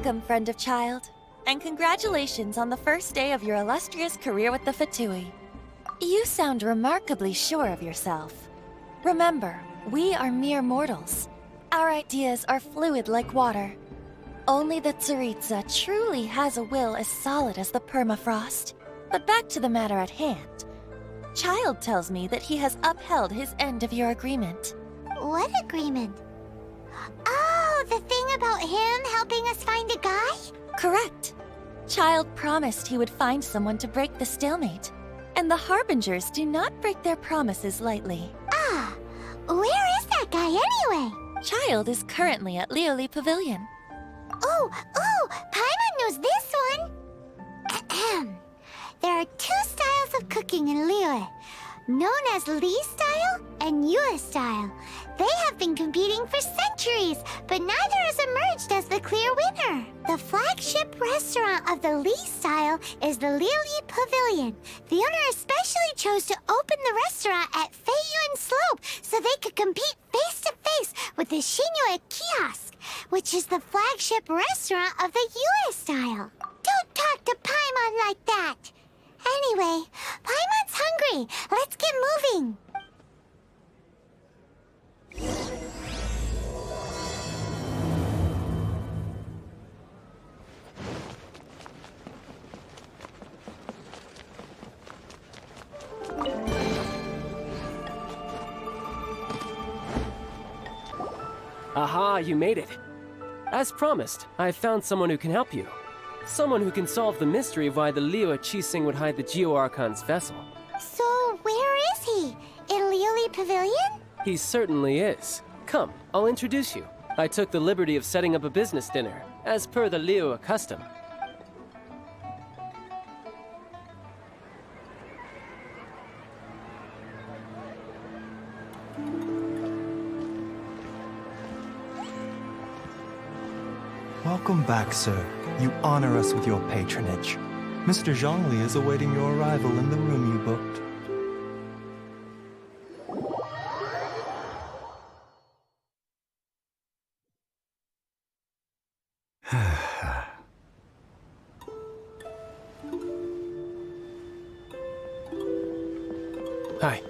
Welcome, friend of child, and congratulations on the first day of your illustrious career with the Fatui. You sound remarkably sure of yourself. Remember, we are mere mortals. Our ideas are fluid like water. Only the Tsaritsa truly has a will as solid as the permafrost. But back to the matter at hand. Child tells me that he has upheld his end of your agreement. What agreement? Oh, the thing about him helping us find a guy? Correct. Child promised he would find someone to break the stalemate. And the Harbingers do not break their promises lightly. Ah, where is that guy anyway? Child is currently at Liyue Pavilion. Oh, Paimon knows this one! Ahem. There are two styles of cooking in Liyue, known as Li style and Yue style. They have been competing for centuries, but neither has emerged as the clear winner. The flagship restaurant of the Li style is the Liyue Pavilion. The owner especially chose to open the restaurant at Feiyuan Slope so they could compete face-to-face with the Xinyue Kiosk, which is the flagship restaurant of the Yue style. Don't talk to Paimon like that! Anyway, Paimon's hungry. Let's get moving. Aha, you made it. As promised, I've found someone who can help you. Someone who can solve the mystery of why the Liyue Qixing would hide the Geo-Archon's vessel. So, where is he? In Liyue Pavilion? He certainly is. Come, I'll introduce you. I took the liberty of setting up a business dinner, as per the Liyue custom. Welcome back, sir. You honor us with your patronage. Mr. Zhongli is awaiting your arrival in the room you booked. Hi.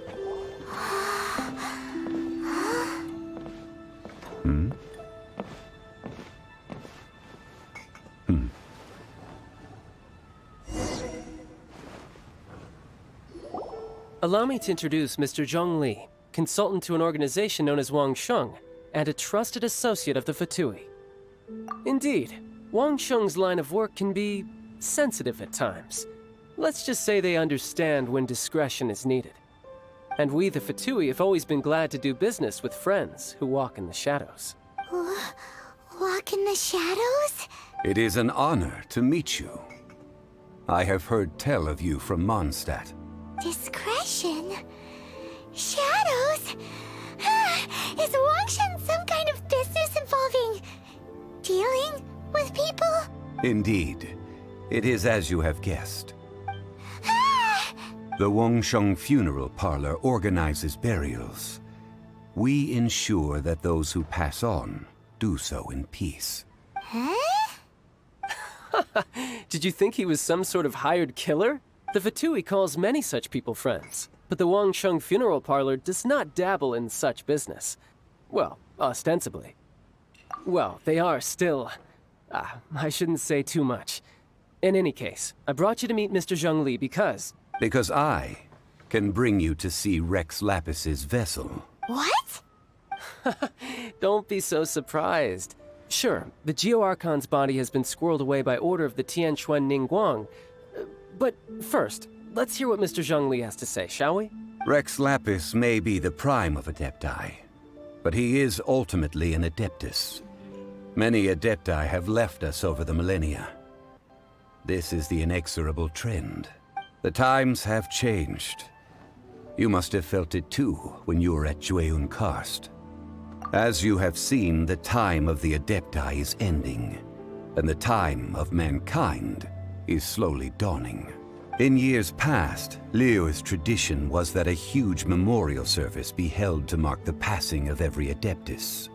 Allow me to introduce Mr. Zhongli, consultant to an organization known as Wang Sheng, and a trusted associate of the Fatui. Indeed, Wang Sheng's line of work can be sensitive at times. Let's just say they understand when discretion is needed. And we, the Fatui, have always been glad to do business with friends who walk in the shadows. Walk in the shadows? It is an honor to meet you. I have heard tell of you from Mondstadt. Discretion? Shadows? Is Wangshan some kind of business involving dealing with people? Indeed. It is as you have guessed. The Wangsheng Funeral Parlor organizes burials. We ensure that those who pass on do so in peace. Huh? Did you think he was some sort of hired killer? The Fatui calls many such people friends, but the Wangsheng Funeral Parlor does not dabble in such business. Well, ostensibly. Well, they are still... I shouldn't say too much. In any case, I brought you to meet Mr. Zhongli because... Because I can bring you to see Rex Lapis's vessel. What? Don't be so surprised. Sure, the Geo-Archon's body has been squirreled away by order of the Tianquan Ningguang. But first, let's hear what Mr. Zhongli has to say, shall we? Rex Lapis may be the prime of Adepti, but he is ultimately an Adeptus. Many Adepti have left us over the millennia. This is the inexorable trend. The times have changed. You must have felt it too when you were at Jueyun Karst. As you have seen, the time of the Adepti is ending, and the time of mankind is slowly dawning. In years past, Liyue's tradition was that a huge memorial service be held to mark the passing of every Adeptus.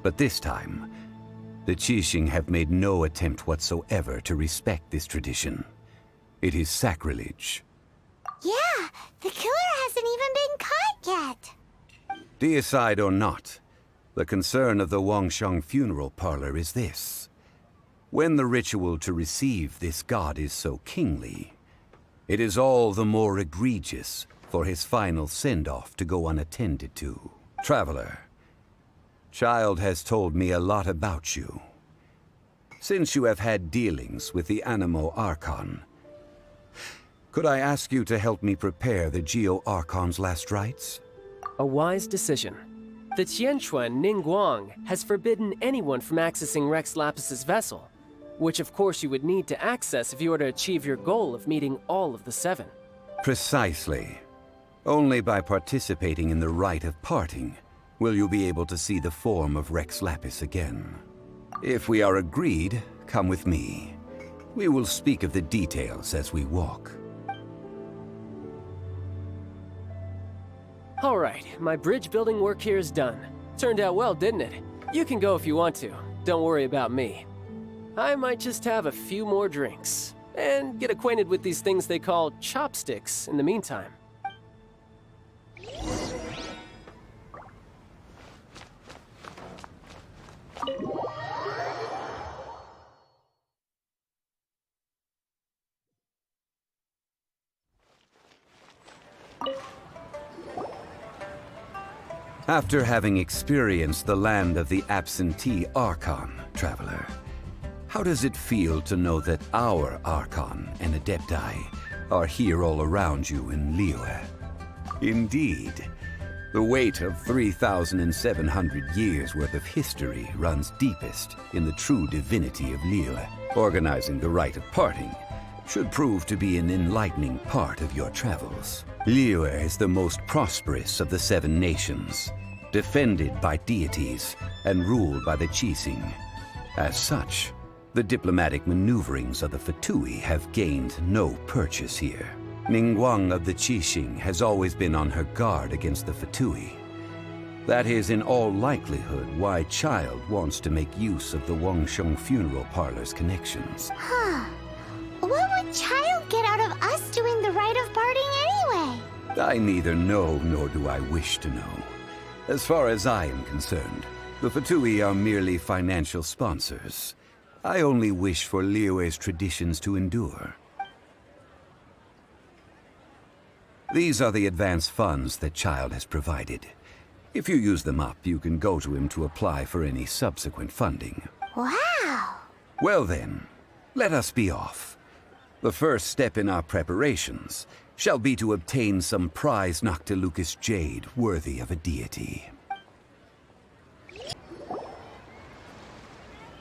But this time, The Qixing have made no attempt whatsoever to respect this tradition. It is sacrilege. Yeah, the killer hasn't even been caught yet. Deicide or not, the concern of the Wangsheng funeral parlor is this. When the ritual to receive this god is so kingly, it is all the more egregious for his final send-off to go unattended to. Traveler, Child has told me a lot about you. Since you have had dealings with the Animo Archon, could I ask you to help me prepare the Geo Archon's last rites? A wise decision. The Tianquan Ningguang has forbidden anyone from accessing Rex Lapis's vessel, which of course you would need to access if you were to achieve your goal of meeting all of the 7. Precisely. Only by participating in the rite of parting will you be able to see the form of Rex Lapis again. If we are agreed, come with me. We will speak of the details as we walk. All right, my bridge building work here is done. Turned out well, didn't it? You can go if you want to. Don't worry about me. I might just have a few more drinks and get acquainted with these things they call chopsticks in the meantime. After having experienced the land of the absentee Archon, Traveler, how does it feel to know that our Archon and Adepti are here all around you in Liyue? Indeed, the weight of 3,700 years worth of history runs deepest in the true divinity of Liyue. Organizing the rite of parting should prove to be an enlightening part of your travels. Liyue is the most prosperous of the 7 nations, defended by deities and ruled by the Qixing. As such, the diplomatic maneuverings of the Fatui have gained no purchase here. Ningguang of the Qixing has always been on her guard against the Fatui. That is in all likelihood why Child wants to make use of the Wangsheng funeral parlor's connections. Huh. What would Child get out of us doing the rite of parting anyway? I neither know nor do I wish to know. As far as I am concerned, the Fatui are merely financial sponsors. I only wish for Liyue's traditions to endure. These are the advance funds that Child has provided. If you use them up, you can go to him to apply for any subsequent funding. Wow! Well then, let us be off. The first step in our preparations shall be to obtain some prized Noctilucous jade worthy of a deity.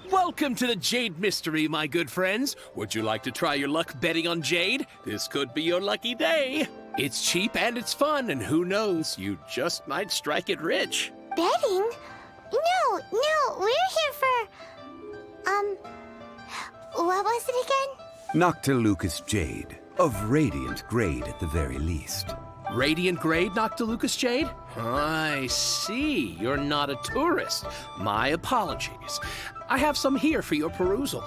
Welcome to the Jade Mystery, my good friends. Would you like to try your luck betting on Jade? This could be your lucky day. It's cheap and it's fun, and who knows, you just might strike it rich. Betting? No, we're here for... what was it again? Noctilucous jade, of radiant grade at the very least. Radiant grade Noctilucous jade? I see. You're not a tourist. My apologies. I have some here for your perusal.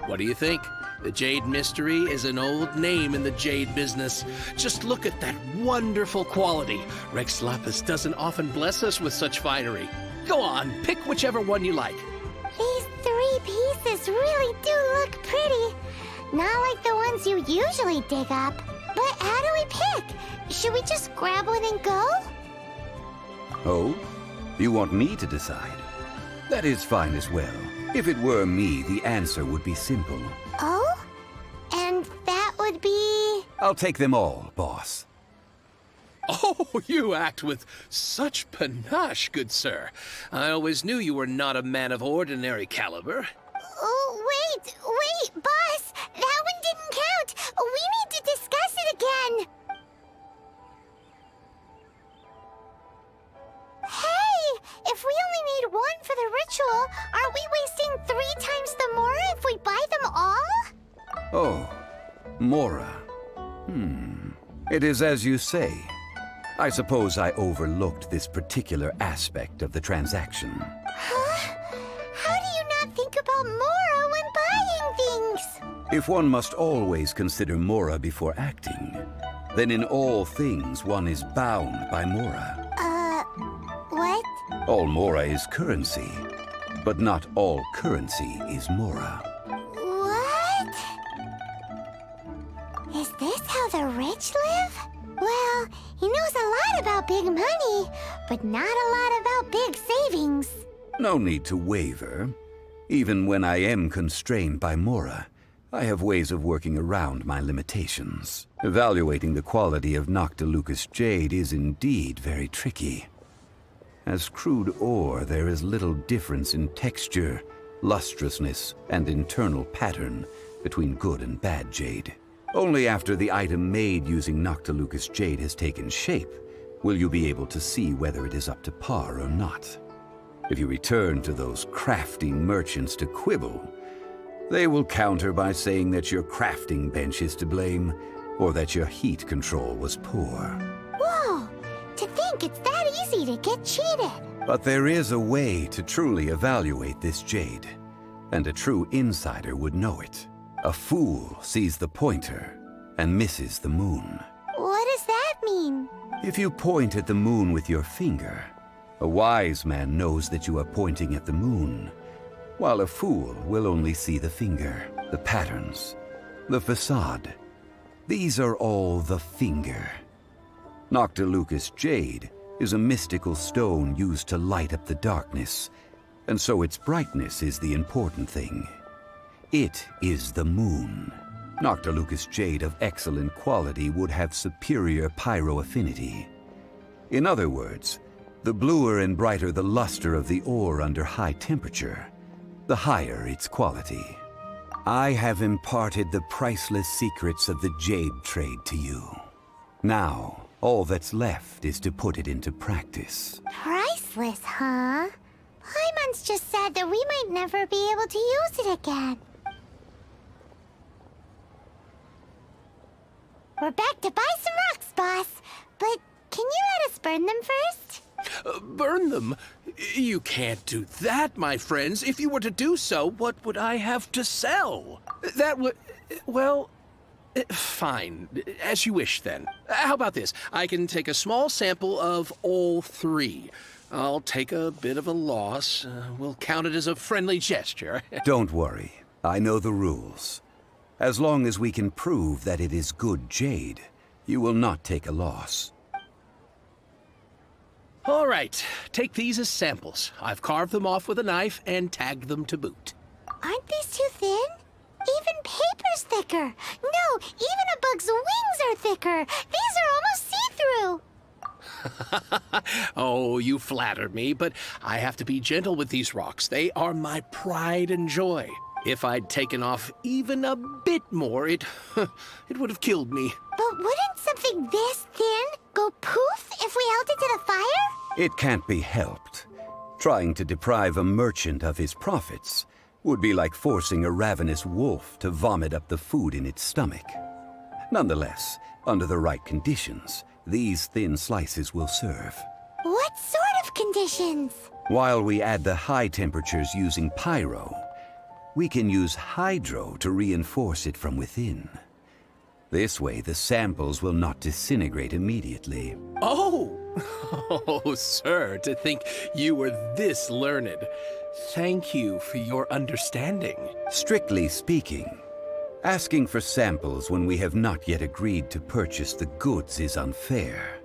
What do you think? The Jade Mystery is an old name in the jade business. Just look at that wonderful quality. Rex Lapis doesn't often bless us with such finery. Go on, pick whichever one you like. These 3 pieces really do look pretty. Not like the ones you usually dig up. But how do we pick? Should we just grab one and go? Oh? You want me to decide? That is fine as well. If it were me, the answer would be simple. Oh? And that would be... I'll take them all, boss. Oh, you act with such panache, good sir. I always knew you were not a man of ordinary caliber. Oh, wait, boss! That one didn't count! We need to discuss it again! Hey! If we only need 1 for the ritual, aren't we wasting 3 times the Mora if we buy them all? Oh, Mora. It is as you say. I suppose I overlooked this particular aspect of the transaction. Huh? If one must always consider Mora before acting, then in all things one is bound by Mora. What? All Mora is currency, but not all currency is Mora. What? Is this how the rich live? Well, he knows a lot about big money, but not a lot about big savings. No need to waver. Even when I am constrained by Mora, I have ways of working around my limitations. Evaluating the quality of Noctilucous jade is indeed very tricky. As crude ore, there is little difference in texture, lustrousness, and internal pattern between good and bad jade. Only after the item made using Noctilucous jade has taken shape will you be able to see whether it is up to par or not. If you return to those crafty merchants to quibble, they will counter by saying that your crafting bench is to blame, or that your heat control was poor. Whoa! To think it's that easy to get cheated. But there is a way to truly evaluate this jade, and a true insider would know it. A fool sees the pointer and misses the moon. What does that mean? If you point at the moon with your finger, a wise man knows that you are pointing at the moon, while a fool will only see the finger, the patterns, the facade. These are all the finger. Noctilucous jade is a mystical stone used to light up the darkness, and so its brightness is the important thing. It is the moon. Noctilucous jade of excellent quality would have superior pyro affinity. In other words, the bluer and brighter the luster of the ore under high temperature, the higher its quality. I have imparted the priceless secrets of the jade trade to you. Now, all that's left is to put it into practice. Priceless, huh? Paimon's just said that we might never be able to use it again. We're back to buy some rocks, boss. But can you let us burn them first? Burn them? You can't do that, my friends. If you were to do so, what would I have to sell? That would... well... fine. As you wish, then. How about this? I can take a small sample of all three. I'll take a bit of a loss. We'll count it as a friendly gesture. Don't worry. I know the rules. As long as we can prove that it is good jade, you will not take a loss. All right. Take these as samples. I've carved them off with a knife and tagged them to boot. Aren't these too thin? Even paper's thicker. No, even a bug's wings are thicker. These are almost see-through. Oh, you flatter me, but I have to be gentle with these rocks. They are my pride and joy. If I'd taken off even a bit more, it would have killed me. But wouldn't something this thin go poof if we held it to the fire? It can't be helped. Trying to deprive a merchant of his profits would be like forcing a ravenous wolf to vomit up the food in its stomach. Nonetheless, under the right conditions, these thin slices will serve. What sort of conditions? While we add the high temperatures using pyro, we can use hydro to reinforce it from within. This way, the samples will not disintegrate immediately. Oh! Oh, sir, to think you were this learned. Thank you for your understanding. Strictly speaking, asking for samples when we have not yet agreed to purchase the goods is unfair.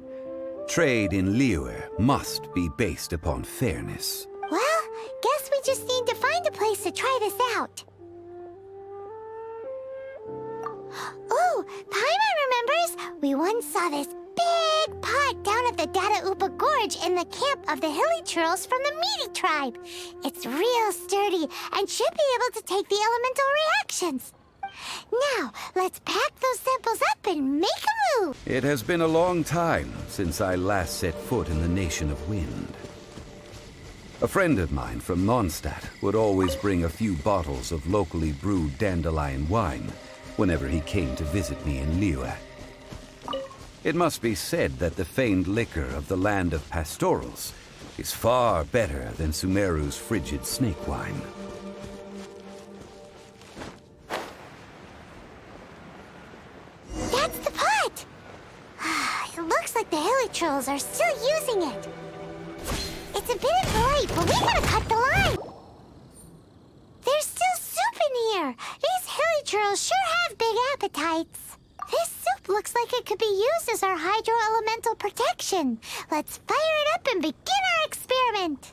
Trade in Liyue must be based upon fairness. Well, guess we just need to find a place to try this out. Oh, Paimon remembers we once saw this big pot down at the Data Upa Gorge in the camp of the Hilly Churls from the Meaty tribe. It's real sturdy and should be able to take the elemental reactions. Now, let's pack those samples up and make a move. It has been a long time since I last set foot in the Nation of Wind. A friend of mine from Mondstadt would always bring a few bottles of locally brewed dandelion wine whenever he came to visit me in Liyue. It must be said that the famed liquor of the land of pastorals is far better than Sumeru's frigid snake wine. trolls are still using it. It's a bit impolite, but we gotta cut the line. There's still soup in here. These hilly trolls sure have big appetites. This soup looks like it could be used as our hydro-elemental protection. Let's fire it up and begin our experiment.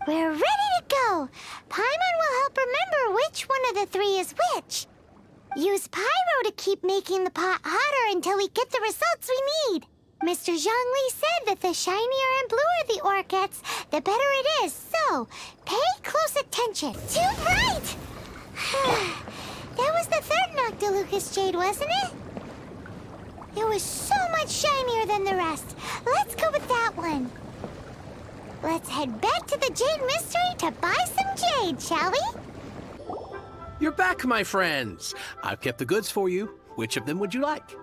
We're ready to go. Paimon will help remember which one of the three is which. Use pyro to keep making the pot hotter until we get the results we need. Mr. Zhongli said that the shinier and bluer the ore gets, the better it is. So, pay close attention. Too right! That was the third Noctilucous Jade, wasn't it? It was so much shinier than the rest. Let's go with that one. Let's head back to the Jade Mystery to buy some jade, shall we? You're back, my friends. I've kept the goods for you. Which of them would you like?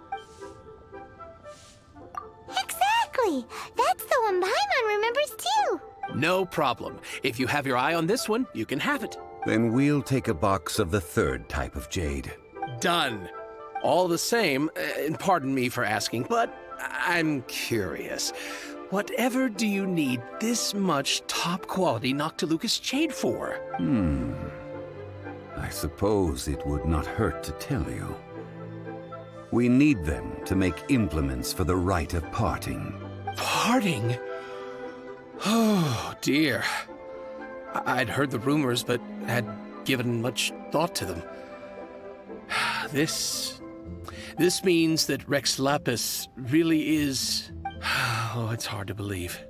Exactly! That's the one Paimon remembers too! No problem. If you have your eye on this one, you can have it. Then we'll take a box of the third type of jade. Done. All the same, and pardon me for asking, but I'm curious. Whatever do you need this much top-quality Noctilucous jade for? I suppose it would not hurt to tell you. We need them to make implements for the rite of parting. Parting? Oh, dear. I'd heard the rumors, but had given much thought to them. This means that Rex Lapis really is... Oh, it's hard to believe.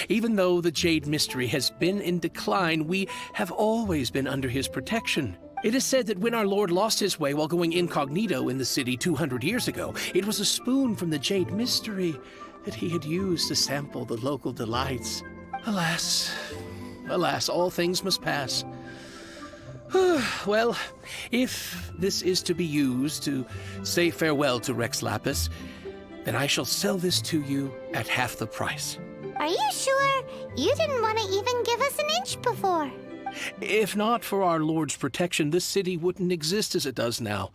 Even though the Jade Mystery has been in decline, we have always been under his protection. It is said that when our Lord lost his way while going incognito in the city 200 years ago, it was a spoon from the Jade Mystery that he had used to sample the local delights. Alas, all things must pass. Well, if this is to be used to say farewell to Rex Lapis, then I shall sell this to you at half the price. Are you sure? You didn't want to even give us an inch before. If not for our Lord's protection, this city wouldn't exist as it does now.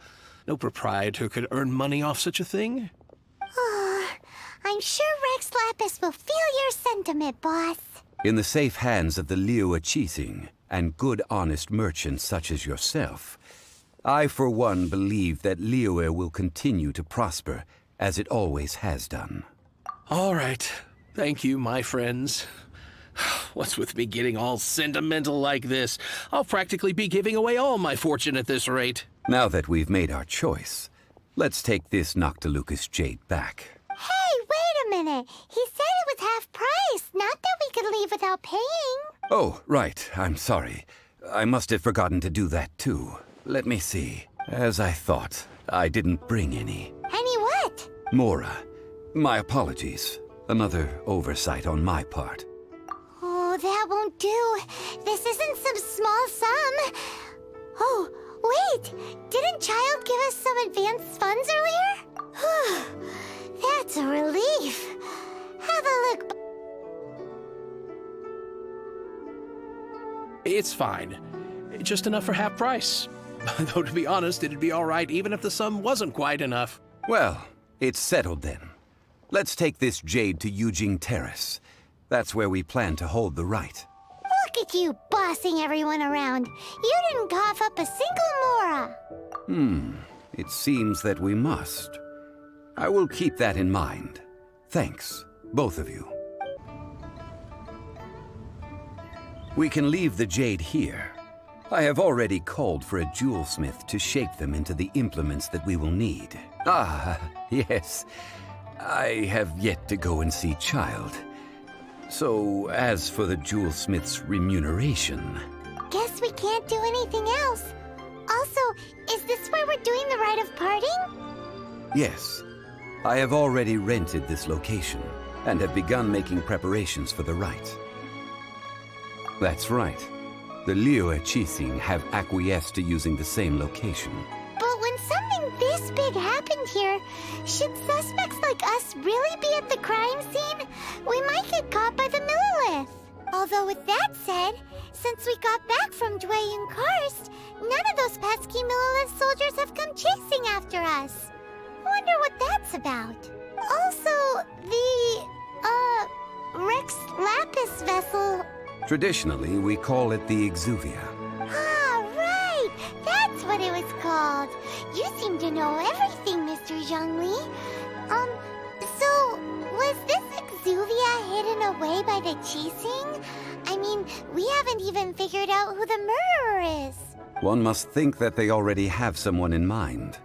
No proprietor could earn money off such a thing. I'm sure Rex Lapis will feel your sentiment, boss. In the safe hands of the Liyue Qixing and good honest merchants such as yourself, I for one believe that Liyue will continue to prosper as it always has done. All right. Thank you, my friends. What's with me getting all sentimental like this? I'll practically be giving away all my fortune at this rate. Now that we've made our choice, let's take this Noctilucous jade back. Hey, wait a minute. He said it was half price, not that we could leave without paying. Oh, right. I'm sorry. I must have forgotten to do that too. Let me see. As I thought, I didn't bring any. Any what? Mora, my apologies. Another oversight on my part. Oh, that won't do. This isn't some small sum. Oh, wait. Didn't Child give us some advanced funds earlier? That's a relief. Have a look. It's fine. Just enough for half price. Though, to be honest, it'd be all right even if the sum wasn't quite enough. Well, it's settled then. Let's take this jade to Yujing Terrace. That's where we plan to hold the rite. Look at you bossing everyone around. You didn't cough up a single Mora. It seems that we must. I will keep that in mind. Thanks, both of you. We can leave the jade here. I have already called for a jewelsmith to shape them into the implements that we will need. Ah, yes. I have yet to go and see Child. So, as for the jewelsmith's remuneration... Guess we can't do anything else. Also, is this where we're doing the rite of parting? Yes. I have already rented this location, and have begun making preparations for the rite. That's right. The Liyue Qixing have acquiesced to using the same location. But when something this big happened here, should suspects like us really be at the crime scene? We might get caught by the Monoliths. Although with that said, since we got back from Dwayne Karst, none of those pesky Monolith soldiers have come chasing after us. wonder what that's about. Also, the, Rex Lapis vessel. Traditionally, we call it the Exuvia. Ah, right! That's what it was called. You seem to know everything, Mr. Zhongli. So, was this Exuvia hidden away by the Qixing? I mean, we haven't even figured out who the murderer is. One must think that they already have someone in mind.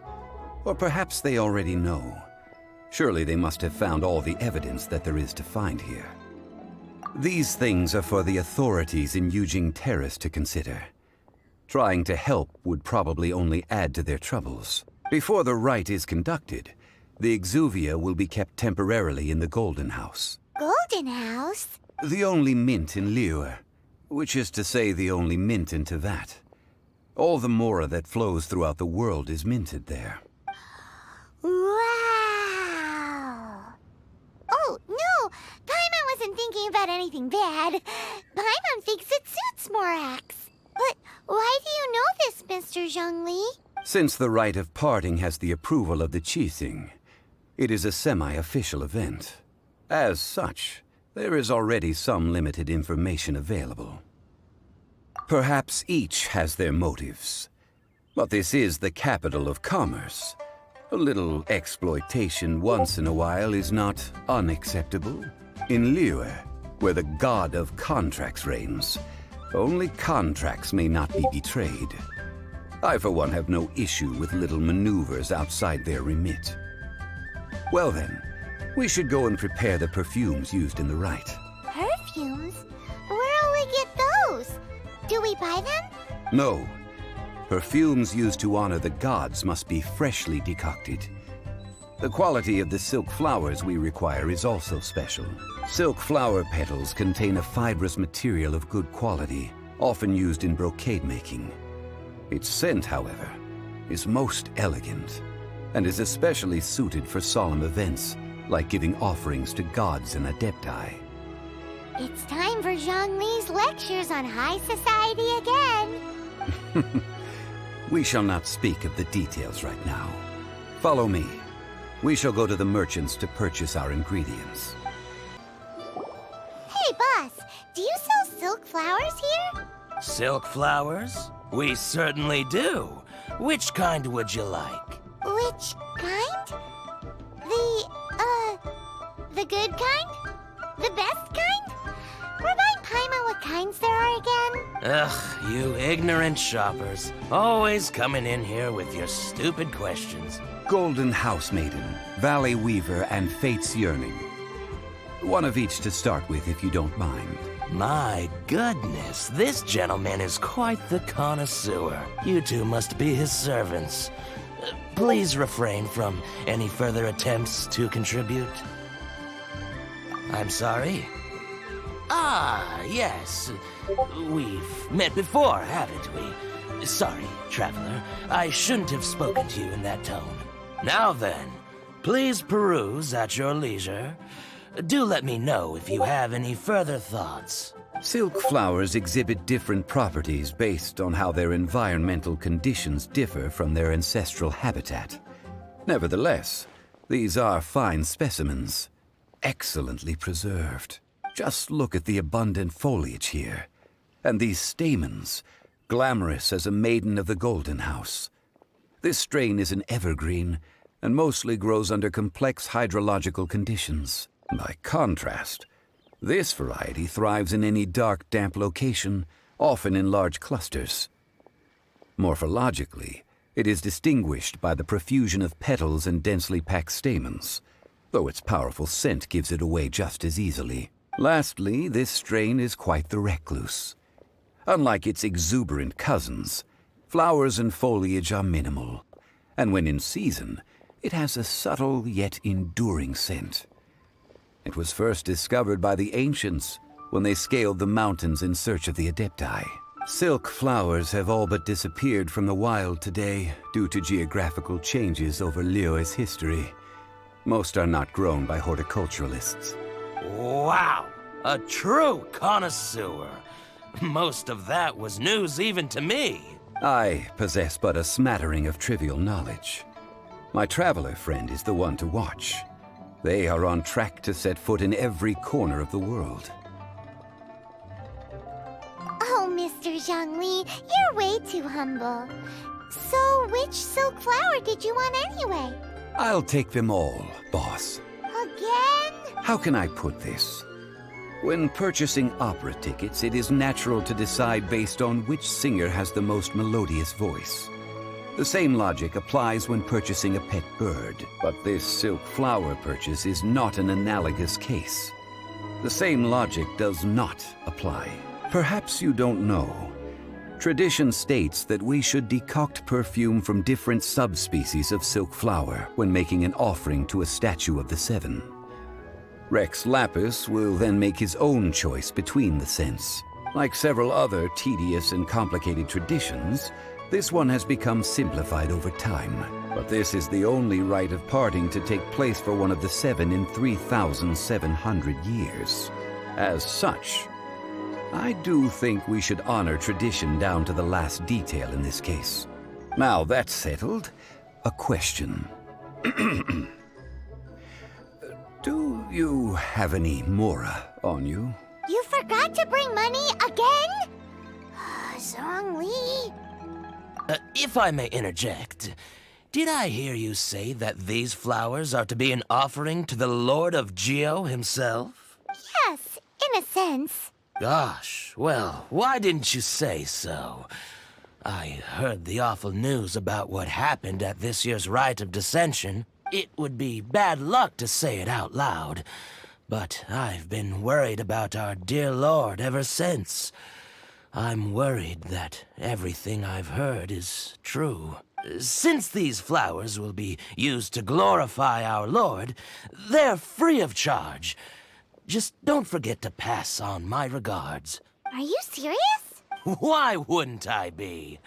Or perhaps they already know. Surely they must have found all the evidence that there is to find here. These things are for the authorities in Yujing Terrace to consider. Trying to help would probably only add to their troubles. Before the rite is conducted, the Exuvia will be kept temporarily in the Golden House. Golden House? The only mint in Liyue, which is to say the only mint in Tevat. All the mora that flows throughout the world is minted there. Wow! Oh, no! Paimon wasn't thinking about anything bad. Paimon thinks it suits Morax. But why do you know this, Mr. Zhongli? Since the rite of parting has the approval of the Qixing, it is a semi-official event. As such, there is already some limited information available. Perhaps each has their motives. But this is the capital of commerce. A little exploitation once in a while is not unacceptable. In Liyue, where the god of contracts reigns, only contracts may not be betrayed. I, for one, have no issue with little maneuvers outside their remit. Well then, we should go and prepare the perfumes used in the rite. Perfumes? Where'll we get those? Do we buy them? No. Perfumes used to honor the gods must be freshly decocted. The quality of the silk flowers we require is also special. Silk flower petals contain a fibrous material of good quality, often used in brocade making. Its scent, however, is most elegant, and is especially suited for solemn events, like giving offerings to gods and adepti. It's time for Zhongli's lectures on high society again. We shall not speak of the details right now. Follow me. We shall go to the merchants to purchase our ingredients. Hey, boss, do you sell silk flowers here? Silk flowers? We certainly do. Which kind would you like? Which kind? The good kind? The best kind? Remind Paimon what kinds there are again? Ugh, you ignorant shoppers. Always coming in here with your stupid questions. Golden House Maiden, Valley Weaver, and Fate's Yearning. One of each to start with, if you don't mind. My goodness, this gentleman is quite the connoisseur. You two must be his servants. Please refrain from any further attempts to contribute. I'm sorry? Ah, yes. We've met before, haven't we? Sorry, traveler. I shouldn't have spoken to you in that tone. Now then, please peruse at your leisure. Do let me know if you have any further thoughts. Silk flowers exhibit different properties based on how their environmental conditions differ from their ancestral habitat. Nevertheless, these are fine specimens, excellently preserved. Just look at the abundant foliage here, and these stamens, glamorous as a maiden of the Golden House. This strain is an evergreen, and mostly grows under complex hydrological conditions. By contrast, this variety thrives in any dark, damp location, often in large clusters. Morphologically, it is distinguished by the profusion of petals and densely packed stamens, though its powerful scent gives it away just as easily. Lastly, this strain is quite the recluse. Unlike its exuberant cousins, flowers and foliage are minimal, and when in season, it has a subtle yet enduring scent. It was first discovered by the ancients when they scaled the mountains in search of the adepti. Silk flowers have all but disappeared from the wild today due to geographical changes over Liyue's history. Most are not grown by horticulturalists. Wow! A true connoisseur! Most of that was news even to me. I possess but a smattering of trivial knowledge. My traveler friend is the one to watch. They are on track to set foot in every corner of the world. Oh, Mr. Zhongli, you're way too humble. So, which silk flower did you want anyway? I'll take them all, boss. Again? How can I put this? When purchasing opera tickets, it is natural to decide based on which singer has the most melodious voice. The same logic applies when purchasing a pet bird, but this silk flower purchase is not an analogous case. The same logic does not apply. Perhaps you don't know. Tradition states that we should decoct perfume from different subspecies of silk flower when making an offering to a statue of the seven. Rex Lapis will then make his own choice between the scents. Like several other tedious and complicated traditions, this one has become simplified over time. But this is the only rite of parting to take place for one of the seven in 3,700 years. As such, I do think we should honor tradition down to the last detail in this case. Now that's settled, a question. Do you have any Mora on you? You forgot to bring money again? Zhongli. If I may interject, did I hear you say that these flowers are to be an offering to the Lord of Geo himself? Yes, in a sense. Gosh, well, why didn't you say so? I heard the awful news about what happened at this year's Rite of Dissension. It would be bad luck to say it out loud, but I've been worried about our dear Lord ever since. I'm worried that everything I've heard is true. Since these flowers will be used to glorify our Lord, they're free of charge. Just don't forget to pass on my regards. Are you serious? Why wouldn't I be?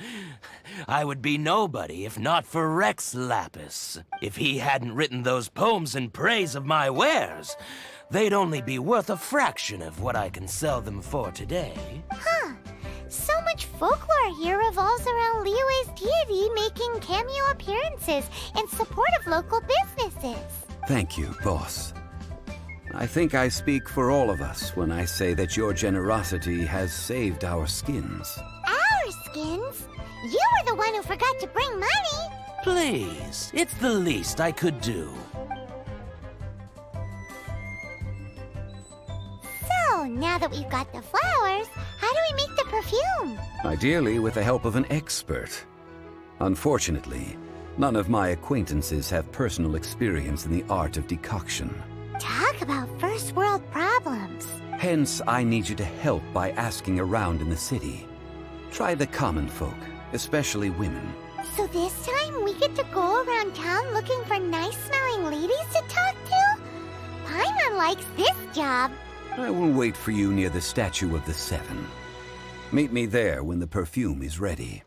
I would be nobody if not for Rex Lapis. If he hadn't written those poems in praise of my wares, they'd only be worth a fraction of what I can sell them for today. Huh. So much folklore here revolves around Liyue's deity making cameo appearances in support of local businesses. Thank you, boss. I think I speak for all of us when I say that your generosity has saved our skins. Our skins? You were the one who forgot to bring money. Please, it's the least I could do. So, now that we've got the flowers, how do we make the perfume? Ideally with the help of an expert. Unfortunately, none of my acquaintances have personal experience in the art of decoction. Talk about first world problems. Hence, I need you to help by asking around in the city. Try the common folk, especially women. So this time we get to go around town looking for nice-smelling ladies to talk to? Paimon likes this job. I will wait for you near the statue of the seven. Meet me there when the perfume is ready.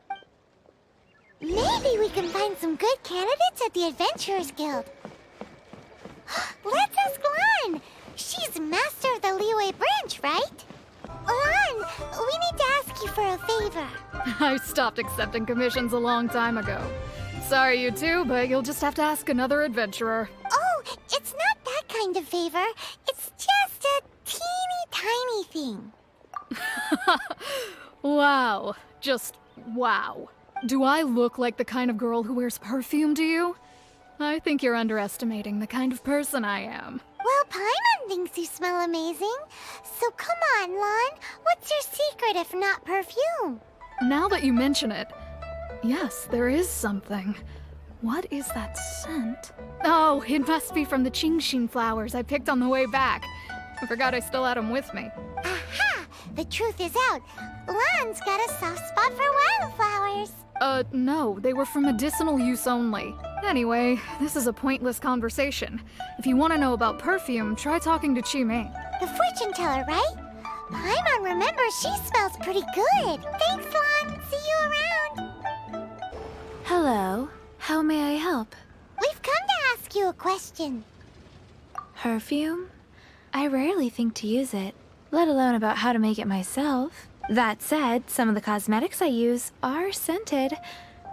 Maybe we can find some good candidates at the Adventurers Guild. Let's ask Lan. She's master of the Liyue branch, right? Lan, we need to ask you for a favor. I stopped accepting commissions a long time ago. Sorry, you two, but you'll just have to ask another adventurer. Oh, it's not that kind of favor. It's just a teeny tiny thing. Wow. Just wow. Do I look like the kind of girl who wears perfume to you? I think you're underestimating the kind of person I am. Well, Paimon thinks you smell amazing. So come on, Lan. What's your secret if not perfume? Now that you mention it, yes, there is something. What is that scent? Oh, it must be from the Genshin flowers I picked on the way back. I forgot I still had them with me. Aha! The truth is out. Lan's got a soft spot for wildflowers. No, they were for medicinal use only. Anyway, this is a pointless conversation. If you want to know about perfume, try talking to Chi-Mei. The fortune teller, right? Paimon remembers she smells pretty good. Thanks, Lan. See you around. Hello. How may I help? We've come to ask you a question. Perfume? I rarely think to use it, let alone about how to make it myself. That said, some of the cosmetics I use are scented.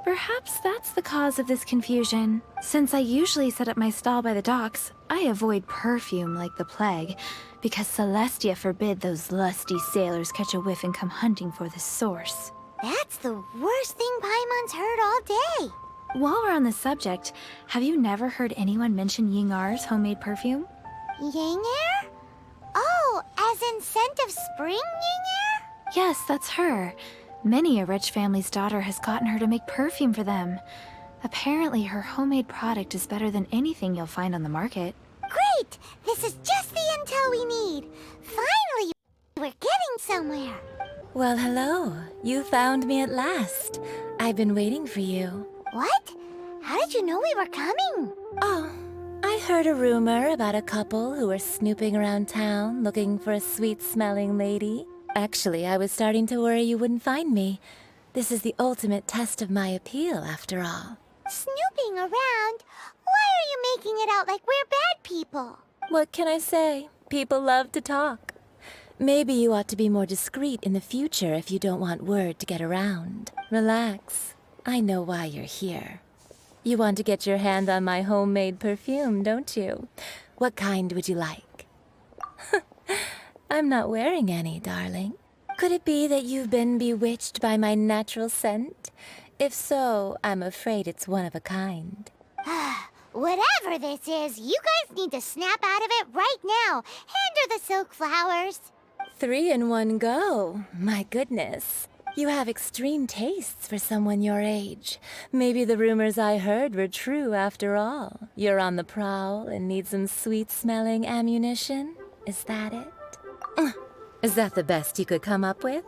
Perhaps that's the cause of this confusion. Since I usually set up my stall by the docks, I avoid perfume like the plague, because Celestia forbid those lusty sailors catch a whiff and come hunting for the source. That's the worst thing Paimon's heard all day. While we're on the subject, have you never heard anyone mention Yingar's homemade perfume? Yingar? Oh, as in scent of spring, Yingar? Yes, that's her. Many a rich family's daughter has gotten her to make perfume for them. Apparently, her homemade product is better than anything you'll find on the market. Great! This is just the intel we need. Finally, we're getting somewhere. Well, hello. You found me at last. I've been waiting for you. What? How did you know we were coming? Oh, I heard a rumor about a couple who were snooping around town looking for a sweet-smelling lady. Actually, I was starting to worry you wouldn't find me. This is the ultimate test of my appeal, after all. Snooping around? Why are you making it out like we're bad people? What can I say? People love to talk. Maybe you ought to be more discreet in the future if you don't want word to get around. Relax. I know why you're here. You want to get your hand on my homemade perfume, don't you? What kind would you like? I'm not wearing any, darling. Could it be that you've been bewitched by my natural scent? If so, I'm afraid it's one of a kind. Whatever this is, you guys need to snap out of it right now. Hand her the silk flowers. 3 in one go. My goodness. You have extreme tastes for someone your age. Maybe the rumors I heard were true after all. You're on the prowl and need some sweet-smelling ammunition? Is that it? Is that the best you could come up with?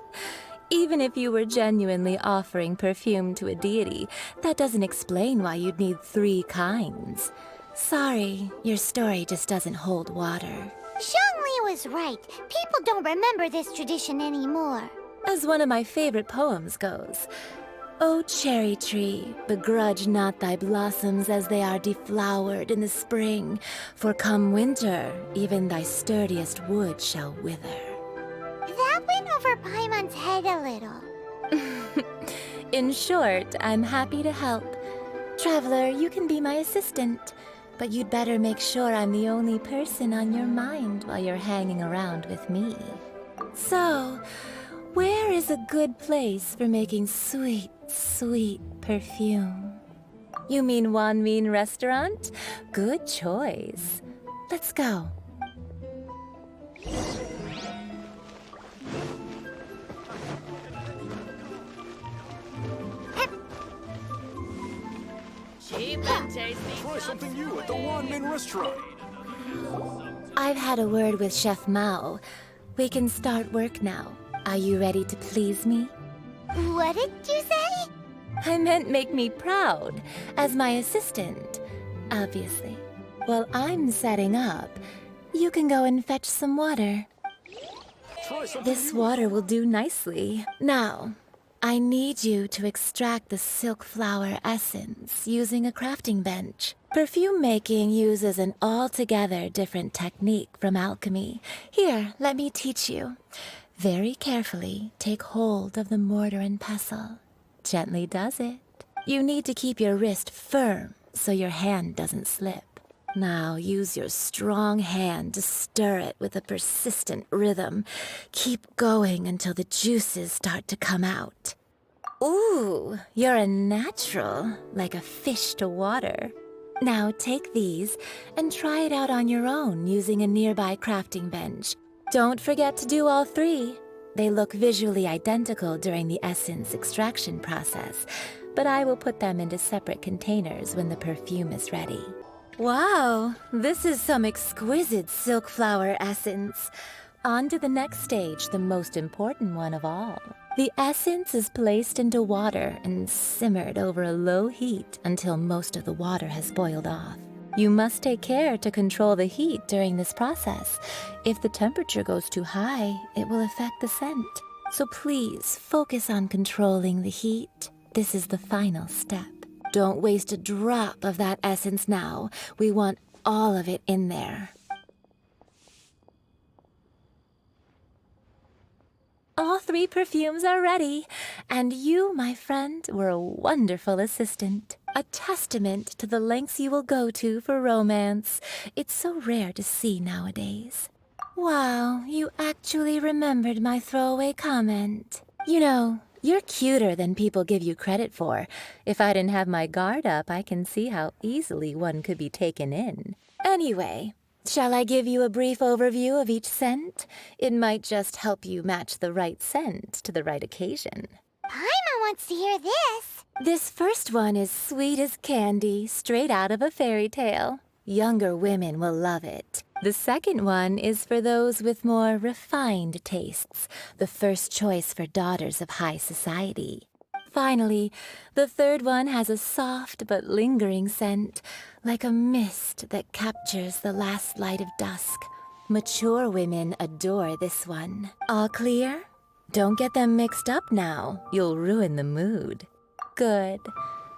Even if you were genuinely offering perfume to a deity, that doesn't explain why you'd need 3 kinds. Sorry, your story just doesn't hold water. Zhongli was right. People don't remember this tradition anymore. As one of my favorite poems goes, O cherry tree, begrudge not thy blossoms as they are deflowered in the spring, for come winter, even thy sturdiest wood shall wither. That went over Paimon's head a little. In short, I'm happy to help. Traveler, you can be my assistant, but you'd better make sure I'm the only person on your mind while you're hanging around with me. So, where is a good place for making sweet, sweet perfume? You mean Wanmin Restaurant? Good choice. Let's go. Try something new at the Wanmin Restaurant. I've had a word with Chef Mao. We can start work now. Are you ready to please me? What did you say? I meant make me proud, as my assistant, obviously. While I'm setting up, you can go and fetch some water. This water will do nicely. Now, I need you to extract the silk flower essence using a crafting bench. Perfume making uses an altogether different technique from alchemy. Here, let me teach you. Very carefully, take hold of the mortar and pestle. Gently does it. You need to keep your wrist firm so your hand doesn't slip. Now use your strong hand to stir it with a persistent rhythm. Keep going until the juices start to come out. Ooh, you're a natural, like a fish to water. Now take these and try it out on your own using a nearby crafting bench. Don't forget to do all 3. They look visually identical during the essence extraction process, but I will put them into separate containers when the perfume is ready. Wow, this is some exquisite silk flower essence. On to the next stage, the most important one of all. The essence is placed into water and simmered over a low heat until most of the water has boiled off. You must take care to control the heat during this process. If the temperature goes too high, it will affect the scent. So please focus on controlling the heat. This is the final step. Don't waste a drop of that essence now. We want all of it in there. All 3 perfumes are ready. And you, my friend, were a wonderful assistant. A testament to the lengths you will go to for romance. It's so rare to see nowadays. Wow, you actually remembered my throwaway comment. You know, you're cuter than people give you credit for. If I didn't have my guard up, I can see how easily one could be taken in. Anyway, shall I give you a brief overview of each scent? It might just help you match the right scent to the right occasion. Paimon wants to hear this. This first one is sweet as candy, straight out of a fairy tale. Younger women will love it. The second one is for those with more refined tastes, the first choice for daughters of high society. Finally, the third one has a soft but lingering scent, like a mist that captures the last light of dusk. Mature women adore this one. All clear? Don't get them mixed up now. You'll ruin the mood. Good.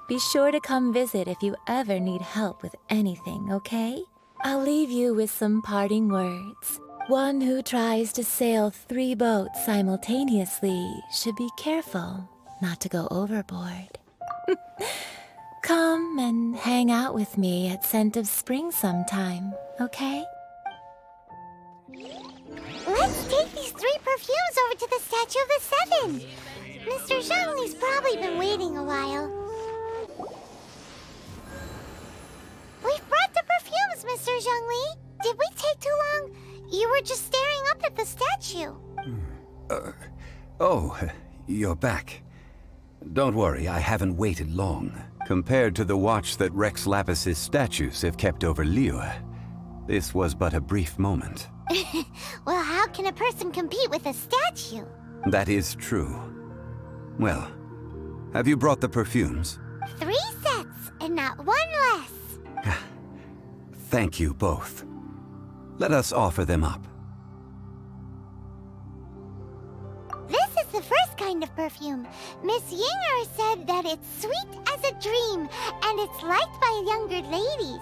Be sure to come visit if you ever need help with anything, okay? I'll leave you with some parting words. One who tries to sail 3 boats simultaneously should be careful not to go overboard. Come and hang out with me at Scent of Spring sometime, okay? Let's take these 3 perfumes over to the Statue of the Seven. Mr. Zhongli's probably been waiting a while. We've brought the perfumes, Mr. Zhongli. Did we take too long? You were just staring up at the statue. Oh, you're back. Don't worry, I haven't waited long. Compared to the watch that Rex Lapis's statues have kept over Liyue, this was but a brief moment. Well, how can a person compete with a statue? That is true. Well, have you brought the perfumes? 3 sets, and not 1 less. Thank you both. Let us offer them up. This is the first kind of perfume. Miss Yinger said that it's sweet as a dream, and it's liked by younger ladies.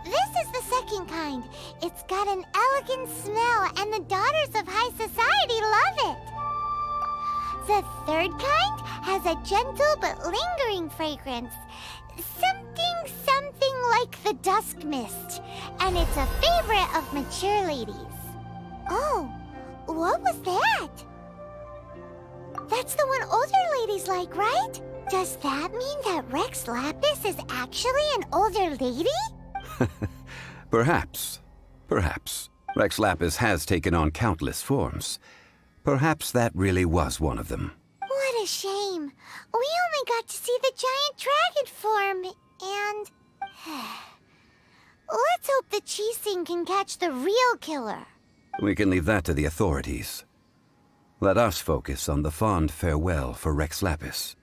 This is the second kind. It's got an elegant smell, and the daughters of high society love it. The third kind has a gentle but lingering fragrance. Something like the dusk mist, and it's a favorite of mature ladies. Oh, what was that? That's the one older ladies like, right? Does that mean that Rex Lapis is actually an older lady? Perhaps. Rex Lapis has taken on countless forms. Perhaps that really was one of them. What a shame. We only got to see the giant dragon form, and... Let's hope the Qixing can catch the real killer. We can leave that to the authorities. Let us focus on the fond farewell for Rex Lapis.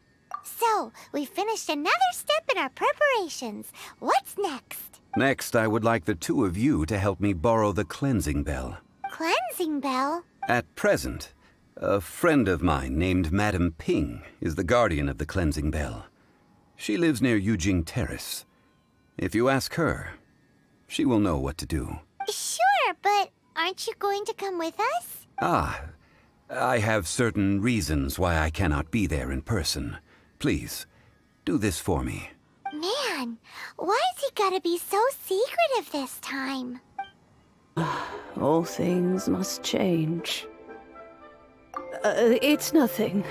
So, we finished another step in our preparations. What's next? Next, I would like the 2 of you to help me borrow the cleansing bell. Cleansing bell? At present, a friend of mine named Madame Ping is the guardian of the cleansing bell. She lives near Yujing Terrace. If you ask her, she will know what to do. Sure, but aren't you going to come with us? I have certain reasons why I cannot be there in person. Please, do this for me. Man, why has he gotta be so secretive this time? All things must change. It's nothing.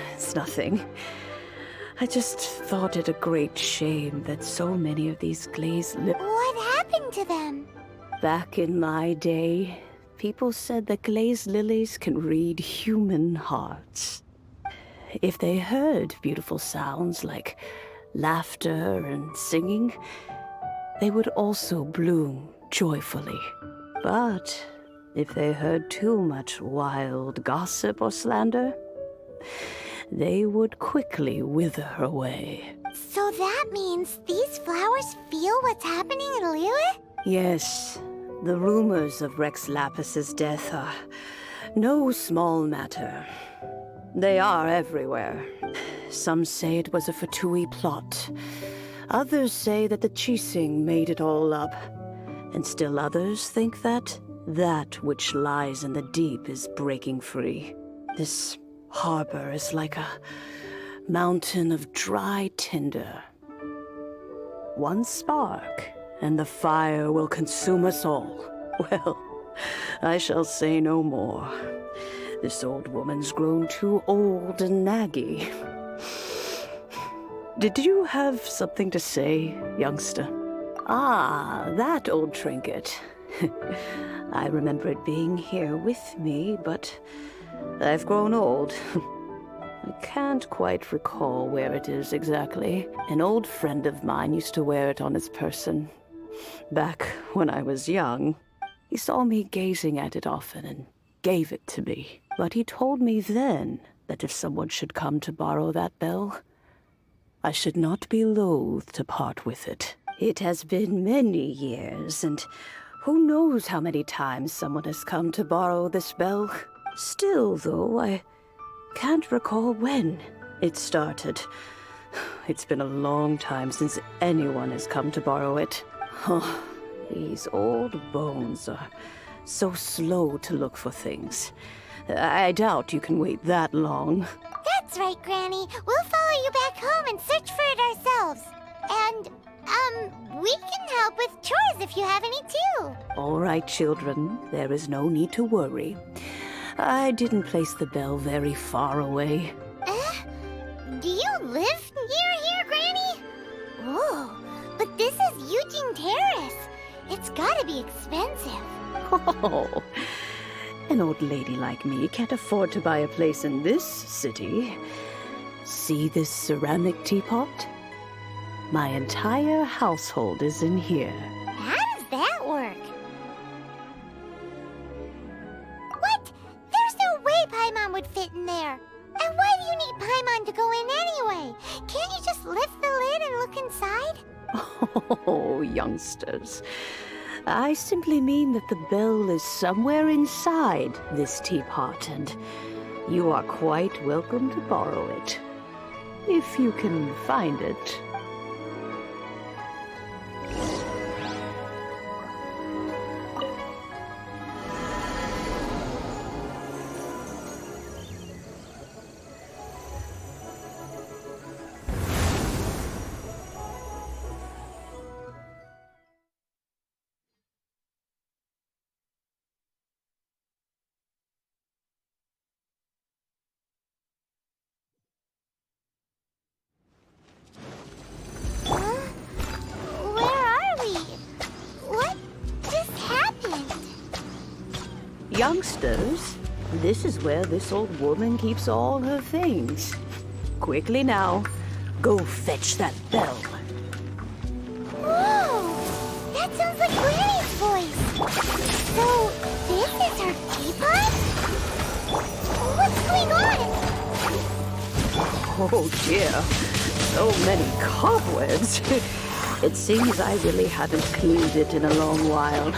I just thought it a great shame that so many of these glazed What happened to them? Back in my day, people said that glazed lilies can read human hearts. If they heard beautiful sounds like laughter and singing, they would also bloom joyfully. But if they heard too much wild gossip or slander, they would quickly wither away. So that means these flowers feel what's happening in Liyue? Yes, the rumors of Rex Lapis's death are no small matter. They are everywhere. Some say it was a Fatui plot. Others say that the Qixing made it all up. And still others think that which lies in the deep is breaking free. This harbor is like a mountain of dry tinder. One spark, and the fire will consume us all. Well, I shall say no more. This old woman's grown too old and naggy. Did you have something to say, youngster? Ah, that old trinket. I remember it being here with me, but I've grown old. I can't quite recall where it is exactly. An old friend of mine used to wear it on his person. Back when I was young, he saw me gazing at it often and gave it to me. But he told me then that if someone should come to borrow that bell, I should not be loath to part with it. It has been many years, and who knows how many times someone has come to borrow this bell. Still, though, I can't recall when it started. It's been a long time since anyone has come to borrow it. Oh, these old bones are so slow to look for things. I doubt you can wait that long. That's right, Granny. We'll follow you back home and search for it ourselves. And, we can help with chores if you have any too. All right, children. There is no need to worry. I didn't place the bell very far away. Do you live near here, Granny? Whoa, but this is Eugene Terrace. It's gotta be expensive. Oh, an old lady like me can't afford to buy a place in this city. See this ceramic teapot? My entire household is in here. How does that work? What? There's no way Paimon would fit in there. And why do you need Paimon to go in anyway? Can't you just lift the lid and look inside? Oh, youngsters. I simply mean that the bell is somewhere inside this teapot, and you are quite welcome to borrow it. If you can find it. Youngsters, this is where this old woman keeps all her things. Quickly now, go fetch that bell. Whoa! That sounds like Granny's voice. So, this is her teapot? What's going on? Oh dear, so many cobwebs. It seems I really haven't cleaned it in a long while.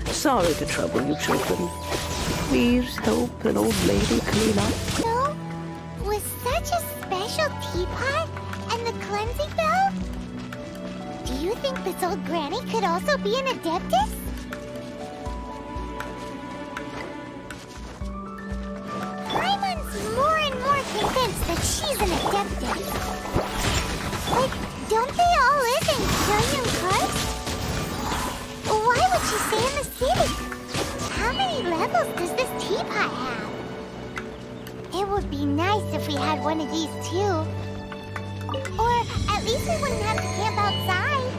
Sorry to trouble you, children. Please help an old lady clean up. So, with such a special teapot and the cleansing bell, do you think this old granny could also be an adeptus? Paimon's more and more convinced that she's an adeptus. But don't they all live in Kyorian Karst? Why would she stay in the city? How many levels does this teapot have? It would be nice if we had one of these too. Or at least we wouldn't have to camp outside.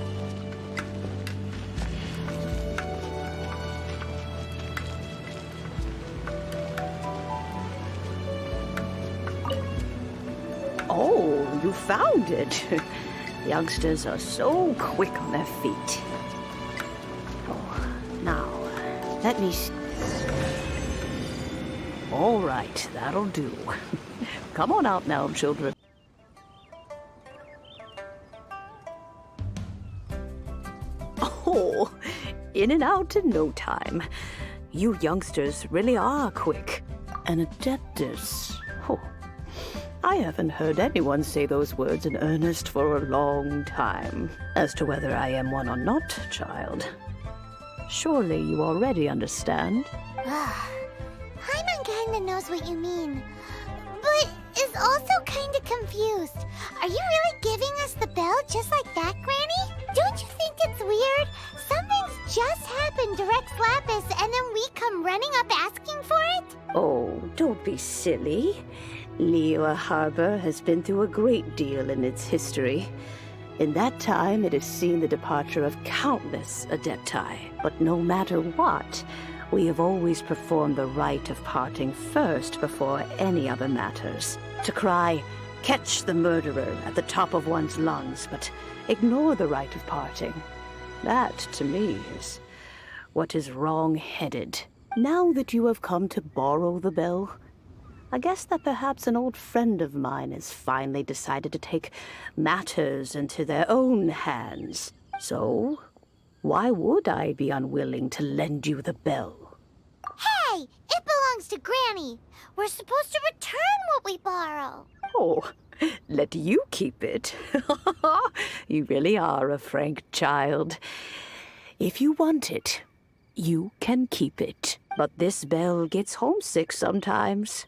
Oh, you found it. Youngsters are so quick on their feet. Now, let me see. All right, that'll do. Come on out now, children. Oh, in and out in no time. You youngsters really are quick. An adeptus. Oh, I haven't heard anyone say those words in earnest for a long time. As to whether I am one or not, child, surely you already understand. Paimon kinda knows what you mean, but is also kinda confused. Are you really giving us the bell just like that, Granny? Don't you think it's weird? Something's just happened to Rex Lapis and then we come running up asking for it? Oh, don't be silly. Liyue Harbor has been through a great deal in its history. In that time, it has seen the departure of countless Adepti. But no matter what, we have always performed the rite of parting first before any other matters. To cry, "Catch the murderer," at the top of one's lungs, but ignore the rite of parting. That, to me, is what is wrong-headed. Now that you have come to borrow the bell, I guess that perhaps an old friend of mine has finally decided to take matters into their own hands. So, why would I be unwilling to lend you the bell? Hey, it belongs to Granny. We're supposed to return what we borrow. Oh, let you keep it. You really are a frank child. If you want it, you can keep it. But this bell gets homesick sometimes.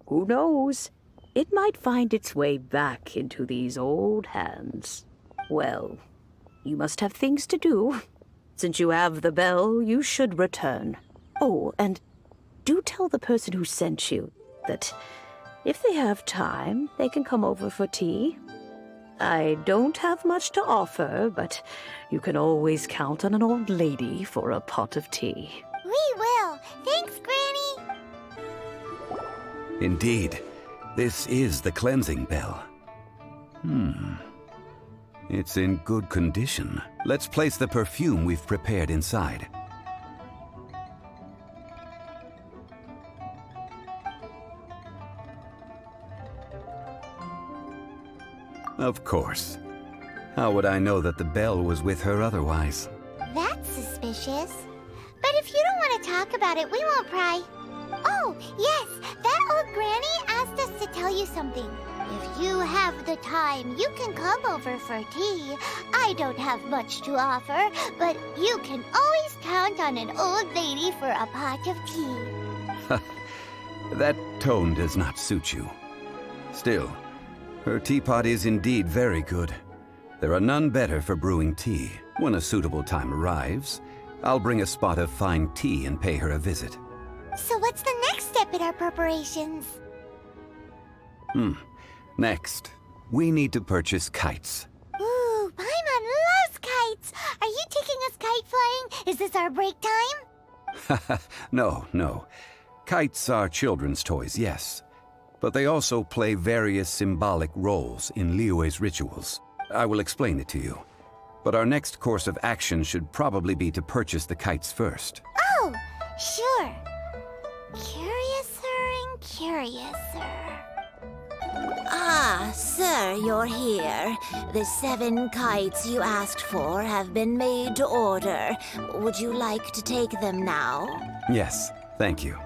Who knows? It might find its way back into these old hands. Well, you must have things to do. Since you have the bell, you should return. Oh, and do tell the person who sent you that if they have time, they can come over for tea. I don't have much to offer, but you can always count on an old lady for a pot of tea. We will. Thanks, Granny. Indeed, this is the cleansing bell. It's in good condition. Let's place the perfume we've prepared inside. Of course. How would I know that the bell was with her otherwise? That's suspicious. But if you don't want to talk about it, we won't pry. Oh, yes, that old granny asked us to tell you something. If you have the time, you can come over for tea. I don't have much to offer, but you can always count on an old lady for a pot of tea. That tone does not suit you. Still, her teapot is indeed very good. There are none better for brewing tea. When a suitable time arrives, I'll bring a spot of fine tea and pay her a visit. So what's the next step in our preparations? Next, we need to purchase kites. Ooh, Paimon loves kites! Are you taking us kite flying? Is this our break time? No. Kites are children's toys, yes. But they also play various symbolic roles in Liyue's rituals. I will explain it to you. But our next course of action should probably be to purchase the kites first. Oh, sure. Curiouser and curiouser. Ah, sir, you're here. The 7 kites you asked for have been made to order. Would you like to take them now? Yes, thank you.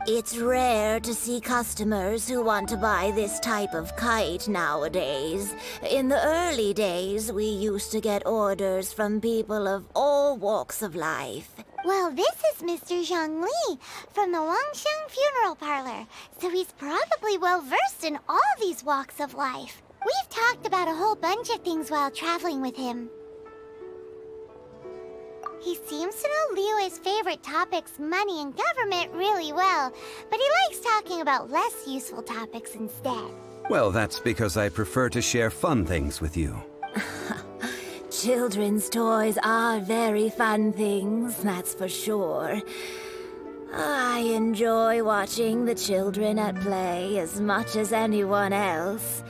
It's rare to see customers who want to buy this type of kite nowadays. In the early days, we used to get orders from people of all walks of life. Well, this is Mr. Zhongli from the Wangsheng Funeral Parlor, so he's probably well-versed in all these walks of life. We've talked about a whole bunch of things while traveling with him. He seems to know Liyue's favorite topics, money and government, really well, but he likes talking about less useful topics instead. Well, that's because I prefer to share fun things with you. Children's toys are very fun things, that's for sure. I enjoy watching the children at play as much as anyone else,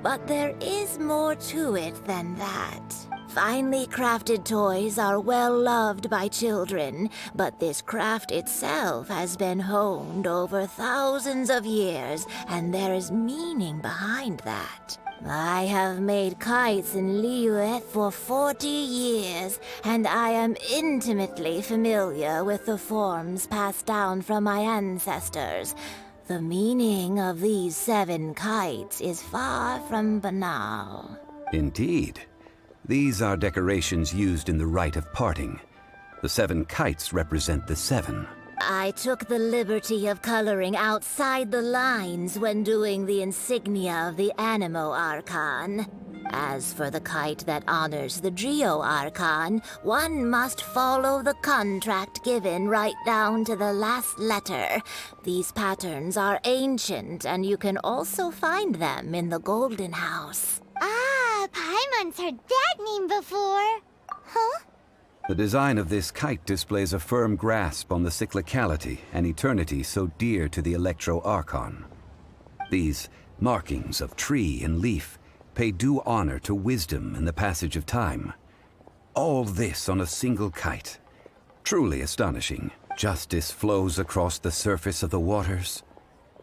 but there is more to it than that. Finely crafted toys are well loved by children, but this craft itself has been honed over thousands of years, and there is meaning behind that. I have made kites in Liyue for 40 years, and I am intimately familiar with the forms passed down from my ancestors. The meaning of these 7 kites is far from banal. Indeed. These are decorations used in the rite of parting. The 7 kites represent the 7. I took the liberty of coloring outside the lines when doing the insignia of the Animo Archon. As for the kite that honors the Geo Archon, one must follow the contract given right down to the last letter. These patterns are ancient, and you can also find them in the Golden House. Ah, Paimon's heard that name before. Huh? The design of this kite displays a firm grasp on the cyclicality and eternity so dear to the Electro Archon. These markings of tree and leaf pay due honor to wisdom and the passage of time. All this on a single kite. Truly astonishing. Justice flows across the surface of the waters.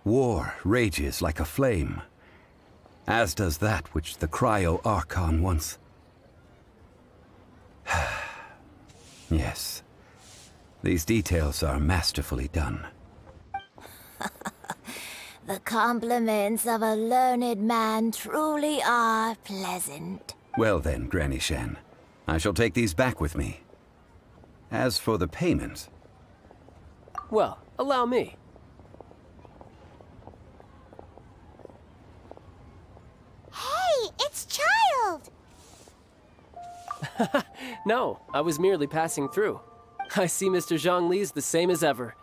War rages like a flame. As does that which the Cryo Archon once... Yes. These details are masterfully done. The compliments of a learned man truly are pleasant. Well then, Granny Shan, I shall take these back with me. As for the payment... Well, allow me. Hey, it's Child! No, I was merely passing through. I see Mr. Zhongli's the same as ever.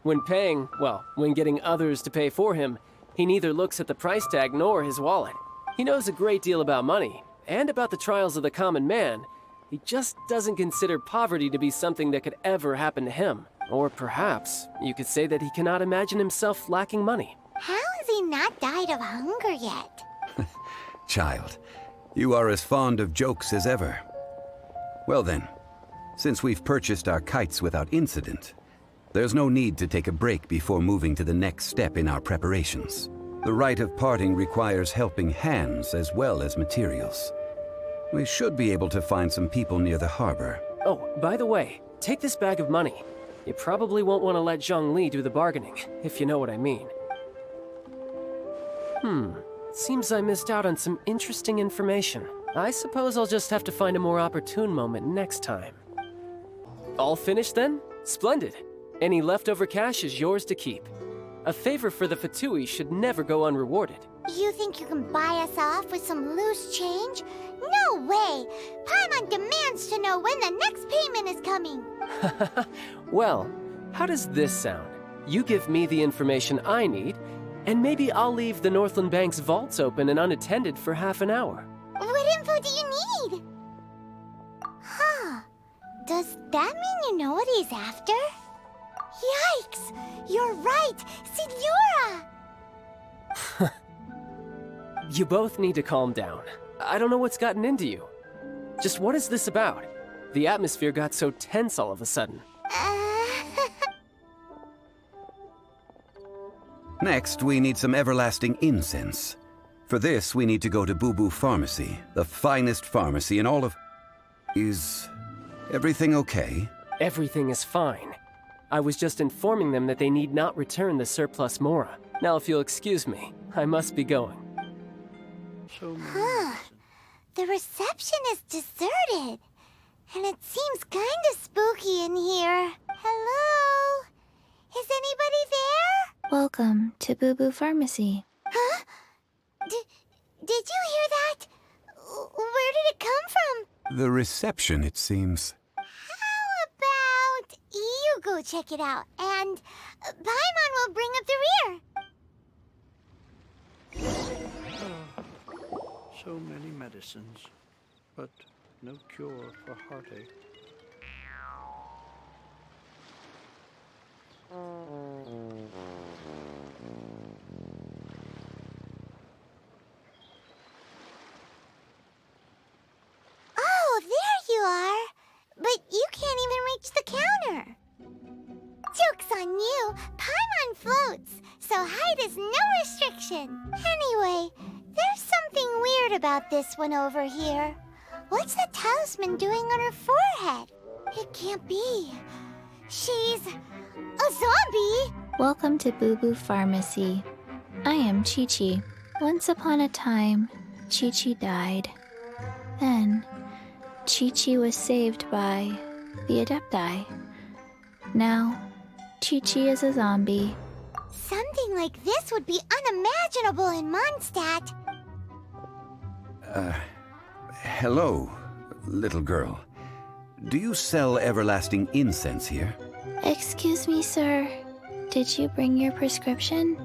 When paying, well, when getting others to pay for him, he neither looks at the price tag nor his wallet. He knows a great deal about money, and about the trials of the common man. He just doesn't consider poverty to be something that could ever happen to him. Or perhaps, you could say that he cannot imagine himself lacking money. How has he not died of hunger yet? Child, you are as fond of jokes as ever. Well then, since we've purchased our kites without incident, there's no need to take a break before moving to the next step in our preparations. The rite of parting requires helping hands as well as materials. We should be able to find some people near the harbor. Oh, by the way, take this bag of money. You probably won't want to let Zhongli do the bargaining, if you know what I mean. Seems I missed out on some interesting information. I suppose I'll just have to find a more opportune moment next time. All finished then? Splendid. Any leftover cash is yours to keep. A favor for the Fatui should never go unrewarded. You think you can buy us off with some loose change? No way! Paimon demands to know when the next payment is coming! Well, how does this sound? You give me the information I need, and maybe I'll leave the Northland Bank's vaults open and unattended for half an hour. What info do you need? Huh. Does that mean you know what he's after? Yikes! You're right! Signora! You both need to calm down. I don't know what's gotten into you. Just what is this about? The atmosphere got so tense all of a sudden. Next, we need some everlasting incense. For this, we need to go to Boo Boo Pharmacy, the finest pharmacy in all of... Is everything okay? Everything is fine. I was just informing them that they need not return the surplus Mora. Now, if you'll excuse me, I must be going. Huh. The reception is deserted. And it seems kinda spooky in here. Hello? Is anybody there? Welcome to Boo Boo Pharmacy. Huh? Did you hear that? Where did it come from? The reception, it seems. How about you go check it out, and Paimon will bring up the rear. So many medicines, but no cure for heartache. Oh, there you are! But you can't even reach the counter. Joke's on you! Paimon floats, so height is no restriction. Anyway, there's something weird about this one over here. What's the talisman doing on her forehead? It can't be. She's a zombie! Welcome to Boo Boo Pharmacy. I am Chi-Chi. Once upon a time, Chi-Chi died. Then, Chi-Chi was saved by the Adepti. Now, Chi-Chi is a zombie. Something like this would be unimaginable in Mondstadt. Hello, little girl. Do you sell everlasting incense here? Excuse me, sir. Did you bring your prescription?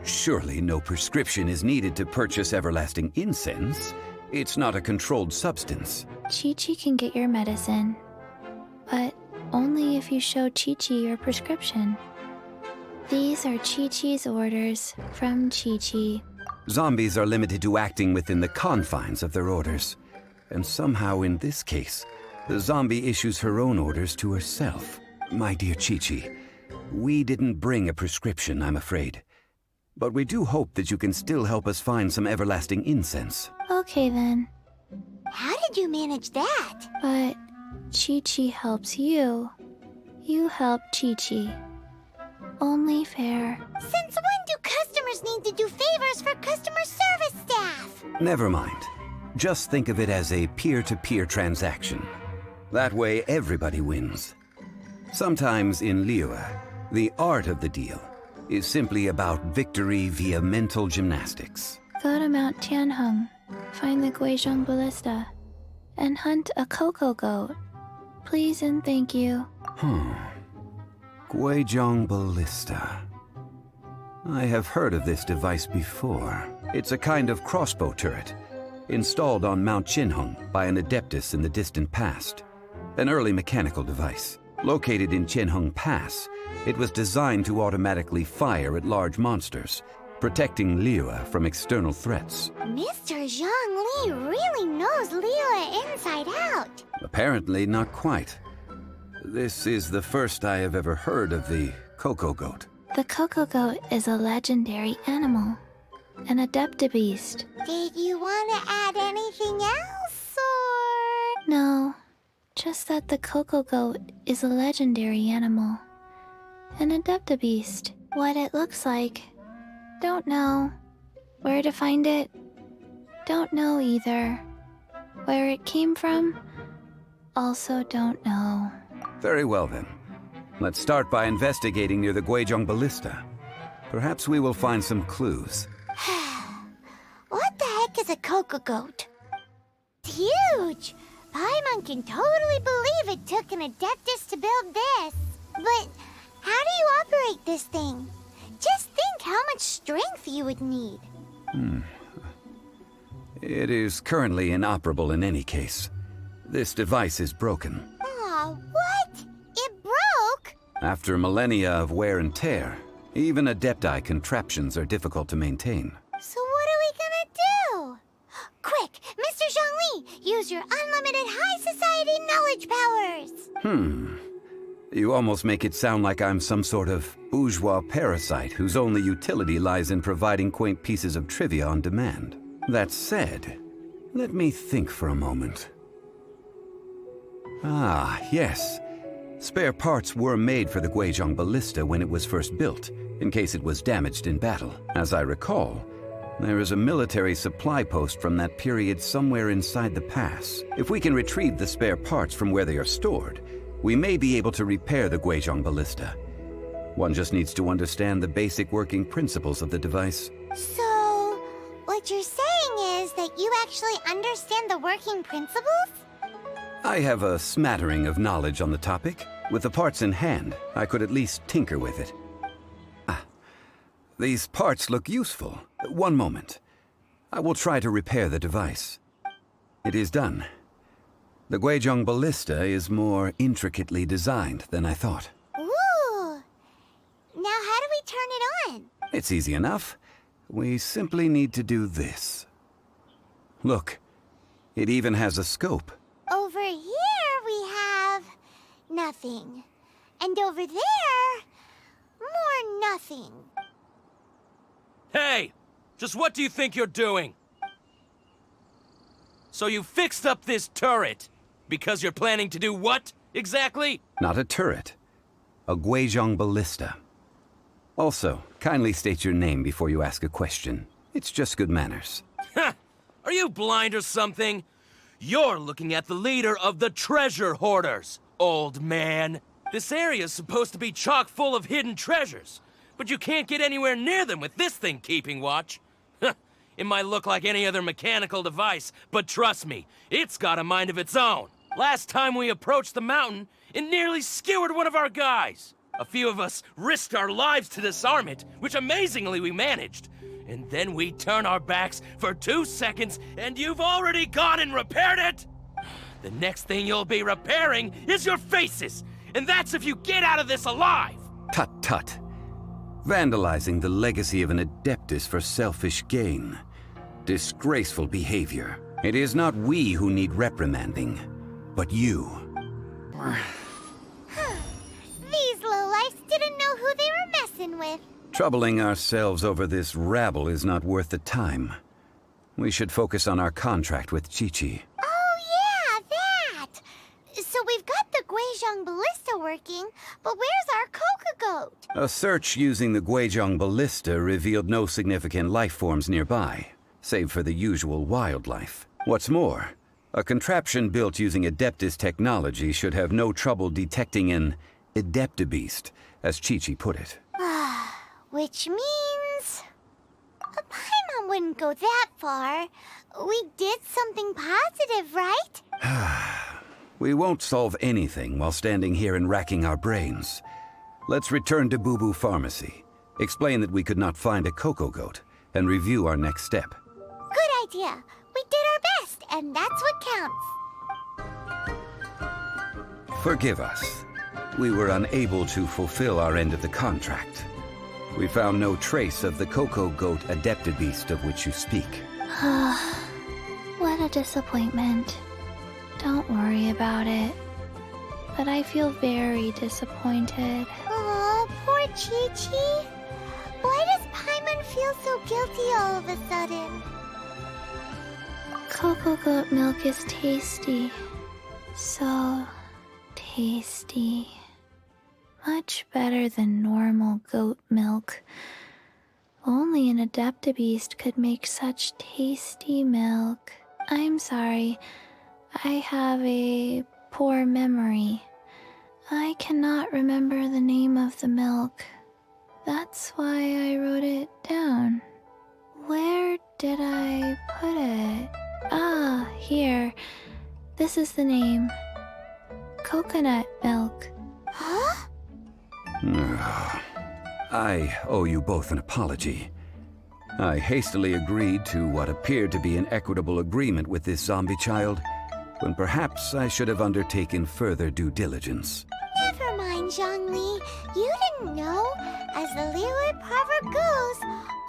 Surely no prescription is needed to purchase everlasting incense. It's not a controlled substance. Chi-Chi can get your medicine, but only if you show Chi-Chi your prescription. These are Chi-Chi's orders from Chi-Chi. Zombies are limited to acting within the confines of their orders. And somehow in this case, the zombie issues her own orders to herself. My dear Chi-Chi, we didn't bring a prescription, I'm afraid. But we do hope that you can still help us find some everlasting incense. Okay then. How did you manage that? But Chi-Chi helps you. You help Chi-Chi. Only fair. Since when do customers need to do favors for customer service staff? Never mind. Just think of it as a peer-to-peer transaction. That way everybody wins. Sometimes in Liyue, the art of the deal is simply about victory via mental gymnastics. Go to Mount Tianheng, find the Guizhong Ballista, and hunt a cocoa goat. Please and thank you. Guizhong Ballista. I have heard of this device before. It's a kind of crossbow turret, installed on Mount Tianheng by an adeptus in the distant past. An early mechanical device. Located in Tianheng Pass, it was designed to automatically fire at large monsters, protecting Liyue from external threats. Mr. Zhongli really knows Liyue inside out. Apparently not quite. This is the first I have ever heard of the cocoa goat. The cocoa goat is a legendary animal, an adeptabeast. Did you want to add anything else, or...? No, just that the cocoa goat is a legendary animal, an adeptabeast. What it looks like, don't know. Where to find it, don't know either. Where it came from, also don't know. Very well then. Let's start by investigating near the Guizhong Ballista. Perhaps we will find some clues. What the heck is a cocoa goat? It's huge! Paimon can totally believe it took an adeptus to build this. But how do you operate this thing? Just think how much strength you would need. It is currently inoperable in any case. This device is broken. Aw, what? It broke? After millennia of wear and tear, even adepti contraptions are difficult to maintain. So what are we gonna do? Quick, Mr. Zhongli, use your unlimited high society knowledge powers! You almost make it sound like I'm some sort of bourgeois parasite whose only utility lies in providing quaint pieces of trivia on demand. That said, let me think for a moment. Ah, yes. Spare parts were made for the Guizhong Ballista when it was first built, in case it was damaged in battle. As I recall, there is a military supply post from that period somewhere inside the pass. If we can retrieve the spare parts from where they are stored, we may be able to repair the Guizhong Ballista. One just needs to understand the basic working principles of the device. So, what you're saying is that you actually understand the working principles? I have a smattering of knowledge on the topic. With the parts in hand, I could at least tinker with it. These parts look useful. One moment. I will try to repair the device. It is done. The Guizhong Ballista is more intricately designed than I thought. Ooh! Now how do we turn it on? It's easy enough. We simply need to do this. Look, it even has a scope. Over here we have... nothing. And over there... more nothing. Hey! Just what do you think you're doing? So you fixed up this turret because you're planning to do what, exactly? Not a turret. A Guizhong Ballista. Also, kindly state your name before you ask a question. It's just good manners. Ha! Are you blind or something? You're looking at the leader of the treasure hoarders, old man. This area's supposed to be chock full of hidden treasures, but you can't get anywhere near them with this thing keeping watch. It might look like any other mechanical device, but trust me, it's got a mind of its own. Last time we approached the mountain, it nearly skewered one of our guys. A few of us risked our lives to disarm it, which amazingly we managed. And then we turn our backs for 2 seconds, and you've already gone and repaired it? The next thing you'll be repairing is your faces, and that's if you get out of this alive! Tut tut. Vandalizing the legacy of an Adeptus for selfish gain. Disgraceful behavior. It is not we who need reprimanding, but you. These lowlifes didn't know who they were messing with. Troubling ourselves over this rabble is not worth the time. We should focus on our contract with Chi-Chi. Oh yeah, that! So we've got the Guizhong Ballista working, but where's our Coca Goat? A search using the Guizhong Ballista revealed no significant life forms nearby, save for the usual wildlife. What's more, a contraption built using Adeptus technology should have no trouble detecting an Adeptabeast, as Chi-Chi put it. Which means... Paimon wouldn't go that far. We did something positive, right? We won't solve anything while standing here and racking our brains. Let's return to Boo Boo Pharmacy, explain that we could not find a Coco Goat, and review our next step. Good idea. We did our best, and that's what counts. Forgive us. We were unable to fulfill our end of the contract. We found no trace of the Coco Goat Adeptabeast of which you speak. What a disappointment. Don't worry about it. But I feel very disappointed. Oh, poor Chi-Chi. Why does Paimon feel so guilty all of a sudden? Cocoa goat milk is tasty. So tasty. Much better than normal goat milk. Only an Adeptabeast could make such tasty milk. I'm sorry. I have a poor memory. I cannot remember the name of the milk. That's why I wrote it down. Where did I put it? Ah, here. This is the name. Coconut milk. Huh? I owe you both an apology. I hastily agreed to what appeared to be an equitable agreement with this zombie child, when perhaps I should have undertaken further due diligence. Never mind, Zhongli. You didn't know. As the Liyue proverb goes,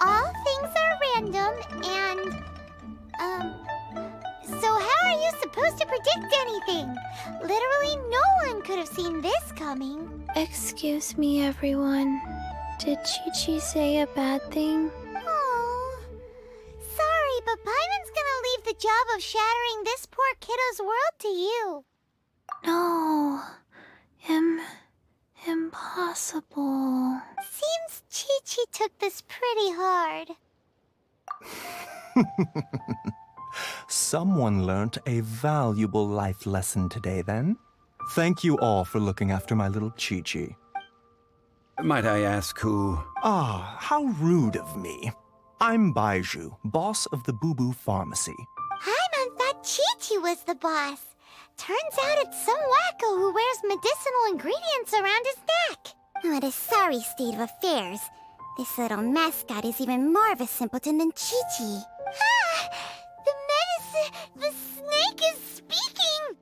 all things are random and... So how are you supposed to predict anything? Literally no one could have seen this coming. Excuse me, everyone. Did Chi-Chi say a bad thing? Oh, sorry, but Paimon's gonna leave the job of shattering this poor kiddo's world to you. No. Impossible. Seems Chi-Chi took this pretty hard. Someone learnt a valuable life lesson today, then. Thank you all for looking after my little Chi-Chi. Might I ask who... Ah, how rude of me. I'm Baiju, boss of the Boo Boo Pharmacy. Paimon thought Chi-Chi was the boss. Turns out it's some wacko who wears medicinal ingredients around his neck. What a sorry state of affairs. This little mascot is even more of a simpleton than Chi-Chi. Ah! The snake is speaking!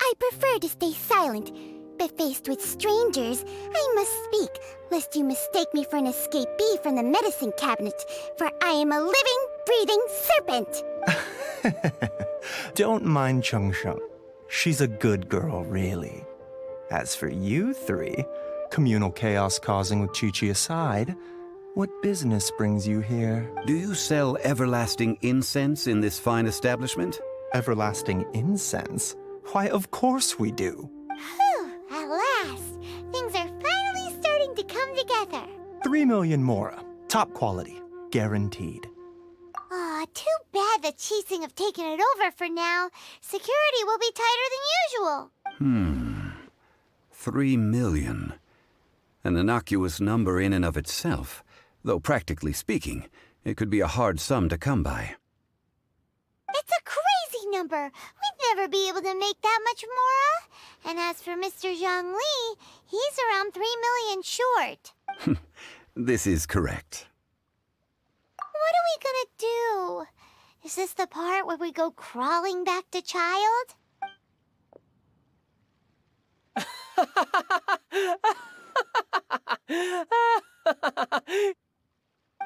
I prefer to stay silent, but faced with strangers, I must speak, lest you mistake me for an escapee from the medicine cabinet, for I am a living, breathing serpent! Don't mind Chung Sheng. She's a good girl, really. As for you three, communal chaos causing with Chi-Chi aside, what business brings you here? Do you sell everlasting incense in this fine establishment? Everlasting incense? Why, of course we do. Whew, at last. Things are finally starting to come together. 3 million mora. Top quality. Guaranteed. Aw, too bad the Qixing have taken it over for now. Security will be tighter than usual. 3 million. An innocuous number in and of itself, though practically speaking, it could be a hard sum to come by. It's a crazy number. We'd never be able to make that much, Mora. And as for Mr. Zhongli, he's around 3 million short. This is correct. What are we gonna do? Is this the part where we go crawling back to child?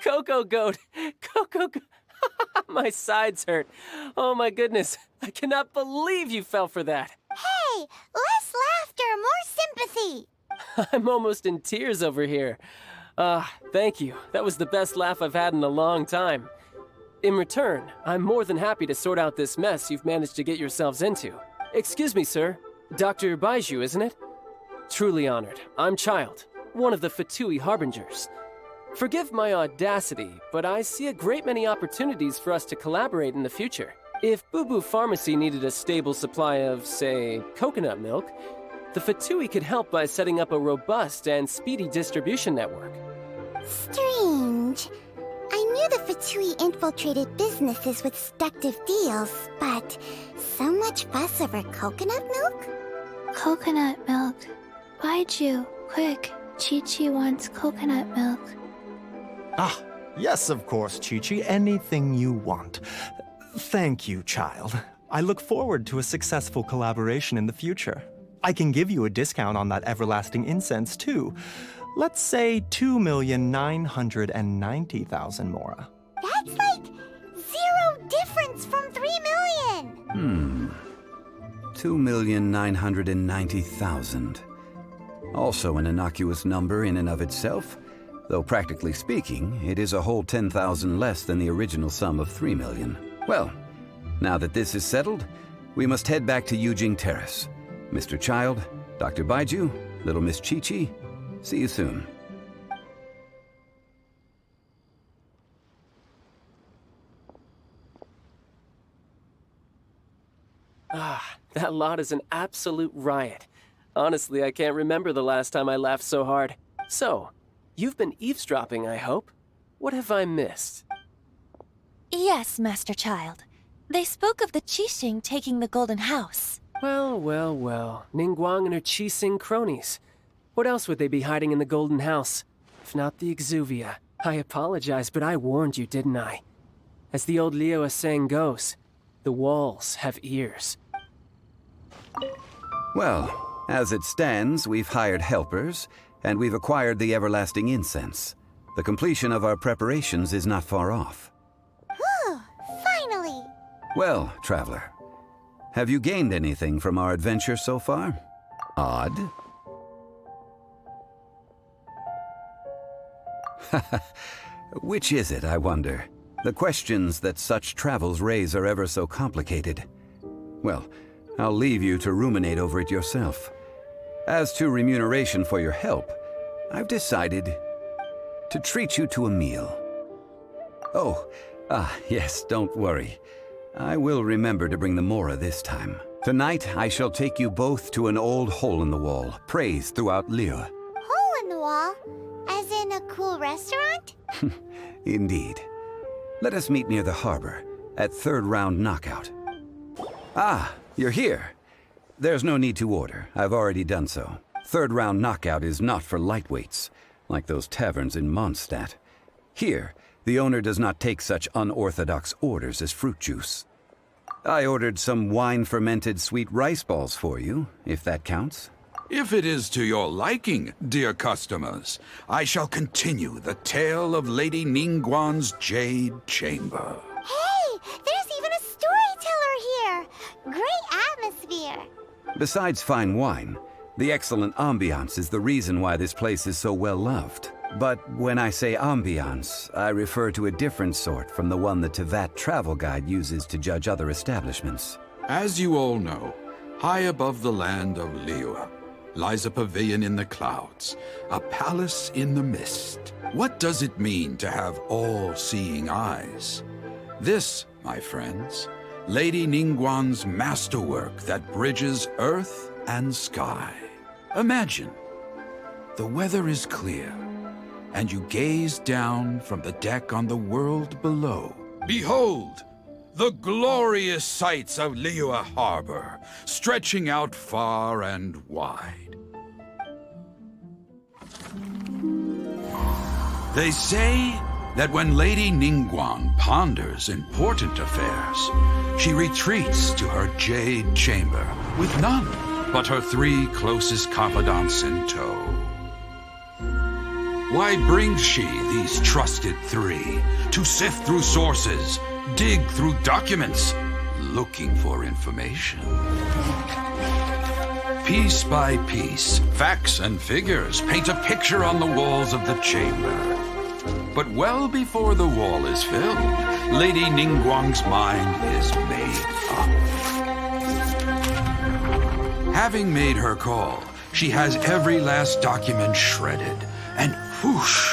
Coco Goat! Coco Goat! My sides hurt. Oh my goodness. I cannot believe you fell for that. Hey, less laughter, more sympathy. I'm almost in tears over here. Thank you. That was the best laugh I've had in a long time. In return, I'm more than happy to sort out this mess you've managed to get yourselves into. Excuse me, sir. Dr. Baiju, isn't it? Truly honored. I'm Child, one of the Fatui Harbingers. Forgive my audacity, but I see a great many opportunities for us to collaborate in the future. If Boo Boo Pharmacy needed a stable supply of, say, coconut milk, the Fatui could help by setting up a robust and speedy distribution network. Strange. I knew the Fatui infiltrated businesses with seductive deals, but so much fuss over coconut milk? Coconut milk. Baiju, quick. Chi-Chi wants coconut milk. Ah, yes, of course, Chi-Chi. Anything you want. Thank you, Child. I look forward to a successful collaboration in the future. I can give you a discount on that everlasting incense, too. Let's say 2,990,000 Mora. That's like 0 difference from 3 million! 2,990,000. Also an innocuous number in and of itself, though practically speaking, it is a whole 10,000 less than the original sum of 3 million. Well, now that this is settled, we must head back to Yujing Terrace. Mr. Child, Dr. Baiju, little Miss Chi-Chi, see you soon. That lot is an absolute riot. Honestly, I can't remember the last time I laughed so hard. So, you've been eavesdropping, I hope? What have I missed? Yes, Master Child. They spoke of the Qixing taking the Golden House. Well, well, well. Ningguang and her Qixing cronies. What else would they be hiding in the Golden House? If not the Exuvia. I apologize, but I warned you, didn't I? As the old Liyue saying goes, the walls have ears. Well, as it stands, we've hired helpers, and we've acquired the everlasting incense. The completion of our preparations is not far off. Whew, finally! Well, traveler, have you gained anything from our adventure so far? Odd? Which is it, I wonder? The questions that such travels raise are ever so complicated. Well, I'll leave you to ruminate over it yourself. As to remuneration for your help, I've decided to treat you to a meal. Oh, yes, don't worry. I will remember to bring the Mora this time. Tonight, I shall take you both to an old hole-in-the-wall, praised throughout Liyue. Hole in the wall? As in a cool restaurant? Indeed. Let us meet near the harbor, at third round knockout. Ah, you're here. There's no need to order. I've already done so. Third round knockout is not for lightweights, like those taverns in Mondstadt. Here, the owner does not take such unorthodox orders as fruit juice. I ordered some wine-fermented sweet rice balls for you, if that counts. If it is to your liking, dear customers, I shall continue the tale of Lady Ningguang's Jade Chamber. Hey, there's even a storyteller here! Great atmosphere! Besides fine wine, the excellent ambiance is the reason why this place is so well loved. But when I say ambiance, I refer to a different sort from the one the Tevat travel guide uses to judge other establishments. As you all know, high above the land of Liyue lies a pavilion in the clouds, a palace in the mist. What does it mean to have all-seeing eyes? This, my friends, Lady Ningguang's masterwork that bridges earth and sky. Imagine, the weather is clear, and you gaze down from the deck on the world below. Behold, the glorious sights of Liyue Harbor, stretching out far and wide. They say that when Lady Ningguang ponders important affairs, she retreats to her jade chamber with none but her 3 closest confidants in tow. Why brings she these trusted 3 to sift through sources, dig through documents, looking for information? Piece by piece, facts and figures paint a picture on the walls of the chamber. But well before the wall is filled, Lady Ningguang's mind is made up. Having made her call, she has every last document shredded, and whoosh,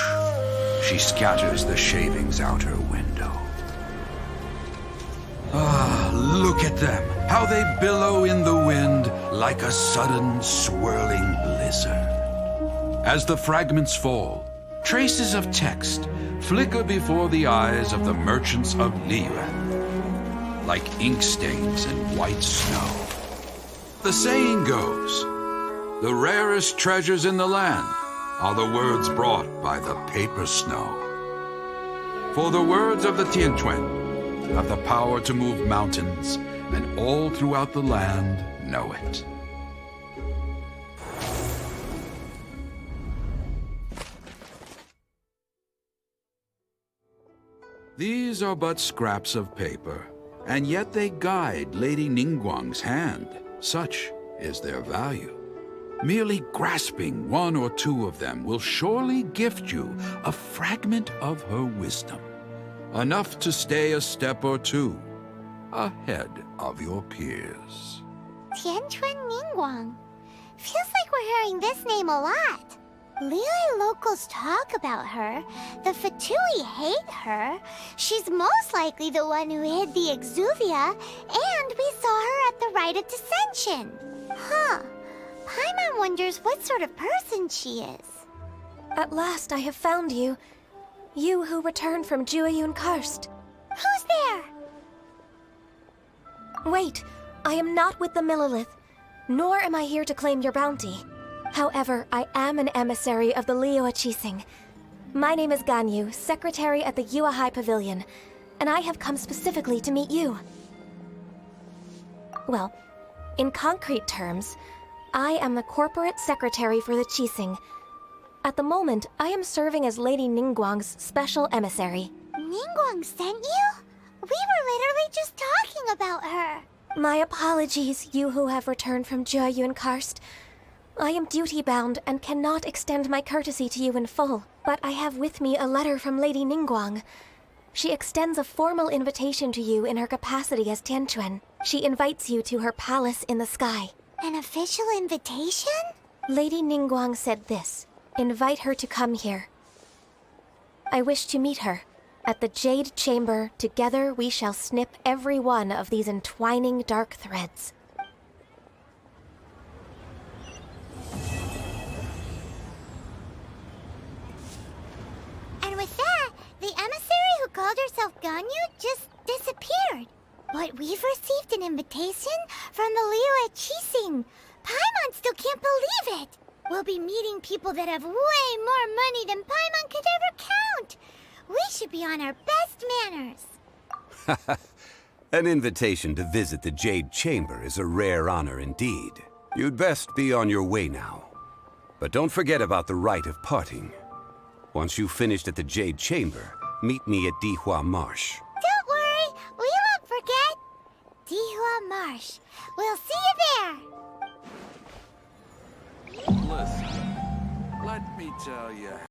she scatters the shavings out her window. Ah, look at them, how they billow in the wind like a sudden swirling blizzard. As the fragments fall, traces of text flicker before the eyes of the merchants of Liyue, like ink stains in white snow. The saying goes, the rarest treasures in the land are the words brought by the paper snow. For the words of the Tianquan have the power to move mountains, and all throughout the land know it. These are but scraps of paper, and yet they guide Lady Ningguang's hand. Such is their value. Merely grasping 1 or 2 of them will surely gift you a fragment of her wisdom, enough to stay a step or 2 ahead of your peers. Tianquan Ningguang. Feels like we're hearing this name a lot. Liyue locals talk about her. The Fatui hate her. She's most likely the one who hid the Exuvia, and we saw her at the Rite of Dissension. Huh. Paimon wonders what sort of person she is. At last I have found you. You who returned from Jueyun Karst. Who's there? Wait, I am not with the Monolith, nor am I here to claim your bounty. However, I am an emissary of the Liyue Qixing. My name is Ganyu, secretary at the Yuehai Pavilion, and I have come specifically to meet you. Well, in concrete terms, I am the corporate secretary for the Qixing. At the moment, I am serving as Lady Ningguang's special emissary. Ningguang sent you? We were literally just talking about her. My apologies, you who have returned from Jueyun Karst. I am duty-bound and cannot extend my courtesy to you in full, but I have with me a letter from Lady Ningguang. She extends a formal invitation to you in her capacity as Tianquan. She invites you to her palace in the sky. An official invitation? Lady Ningguang said this. Invite her to come here. I wish to meet her. At the Jade Chamber, together we shall snip every one of these entwining dark threads. And with that, the emissary who called herself Ganyu just disappeared. But we've received an invitation from the Liyue Qixing. Paimon still can't believe it. We'll be meeting people that have way more money than Paimon could ever count. We should be on our best manners. An invitation to visit the Jade Chamber is a rare honor indeed. You'd best be on your way now. But don't forget about the rite of parting. Once you've finished at the Jade Chamber, meet me at Dihua Marsh. Don't worry, we won't forget. Dihua Marsh. We'll see you there. Listen, let me tell you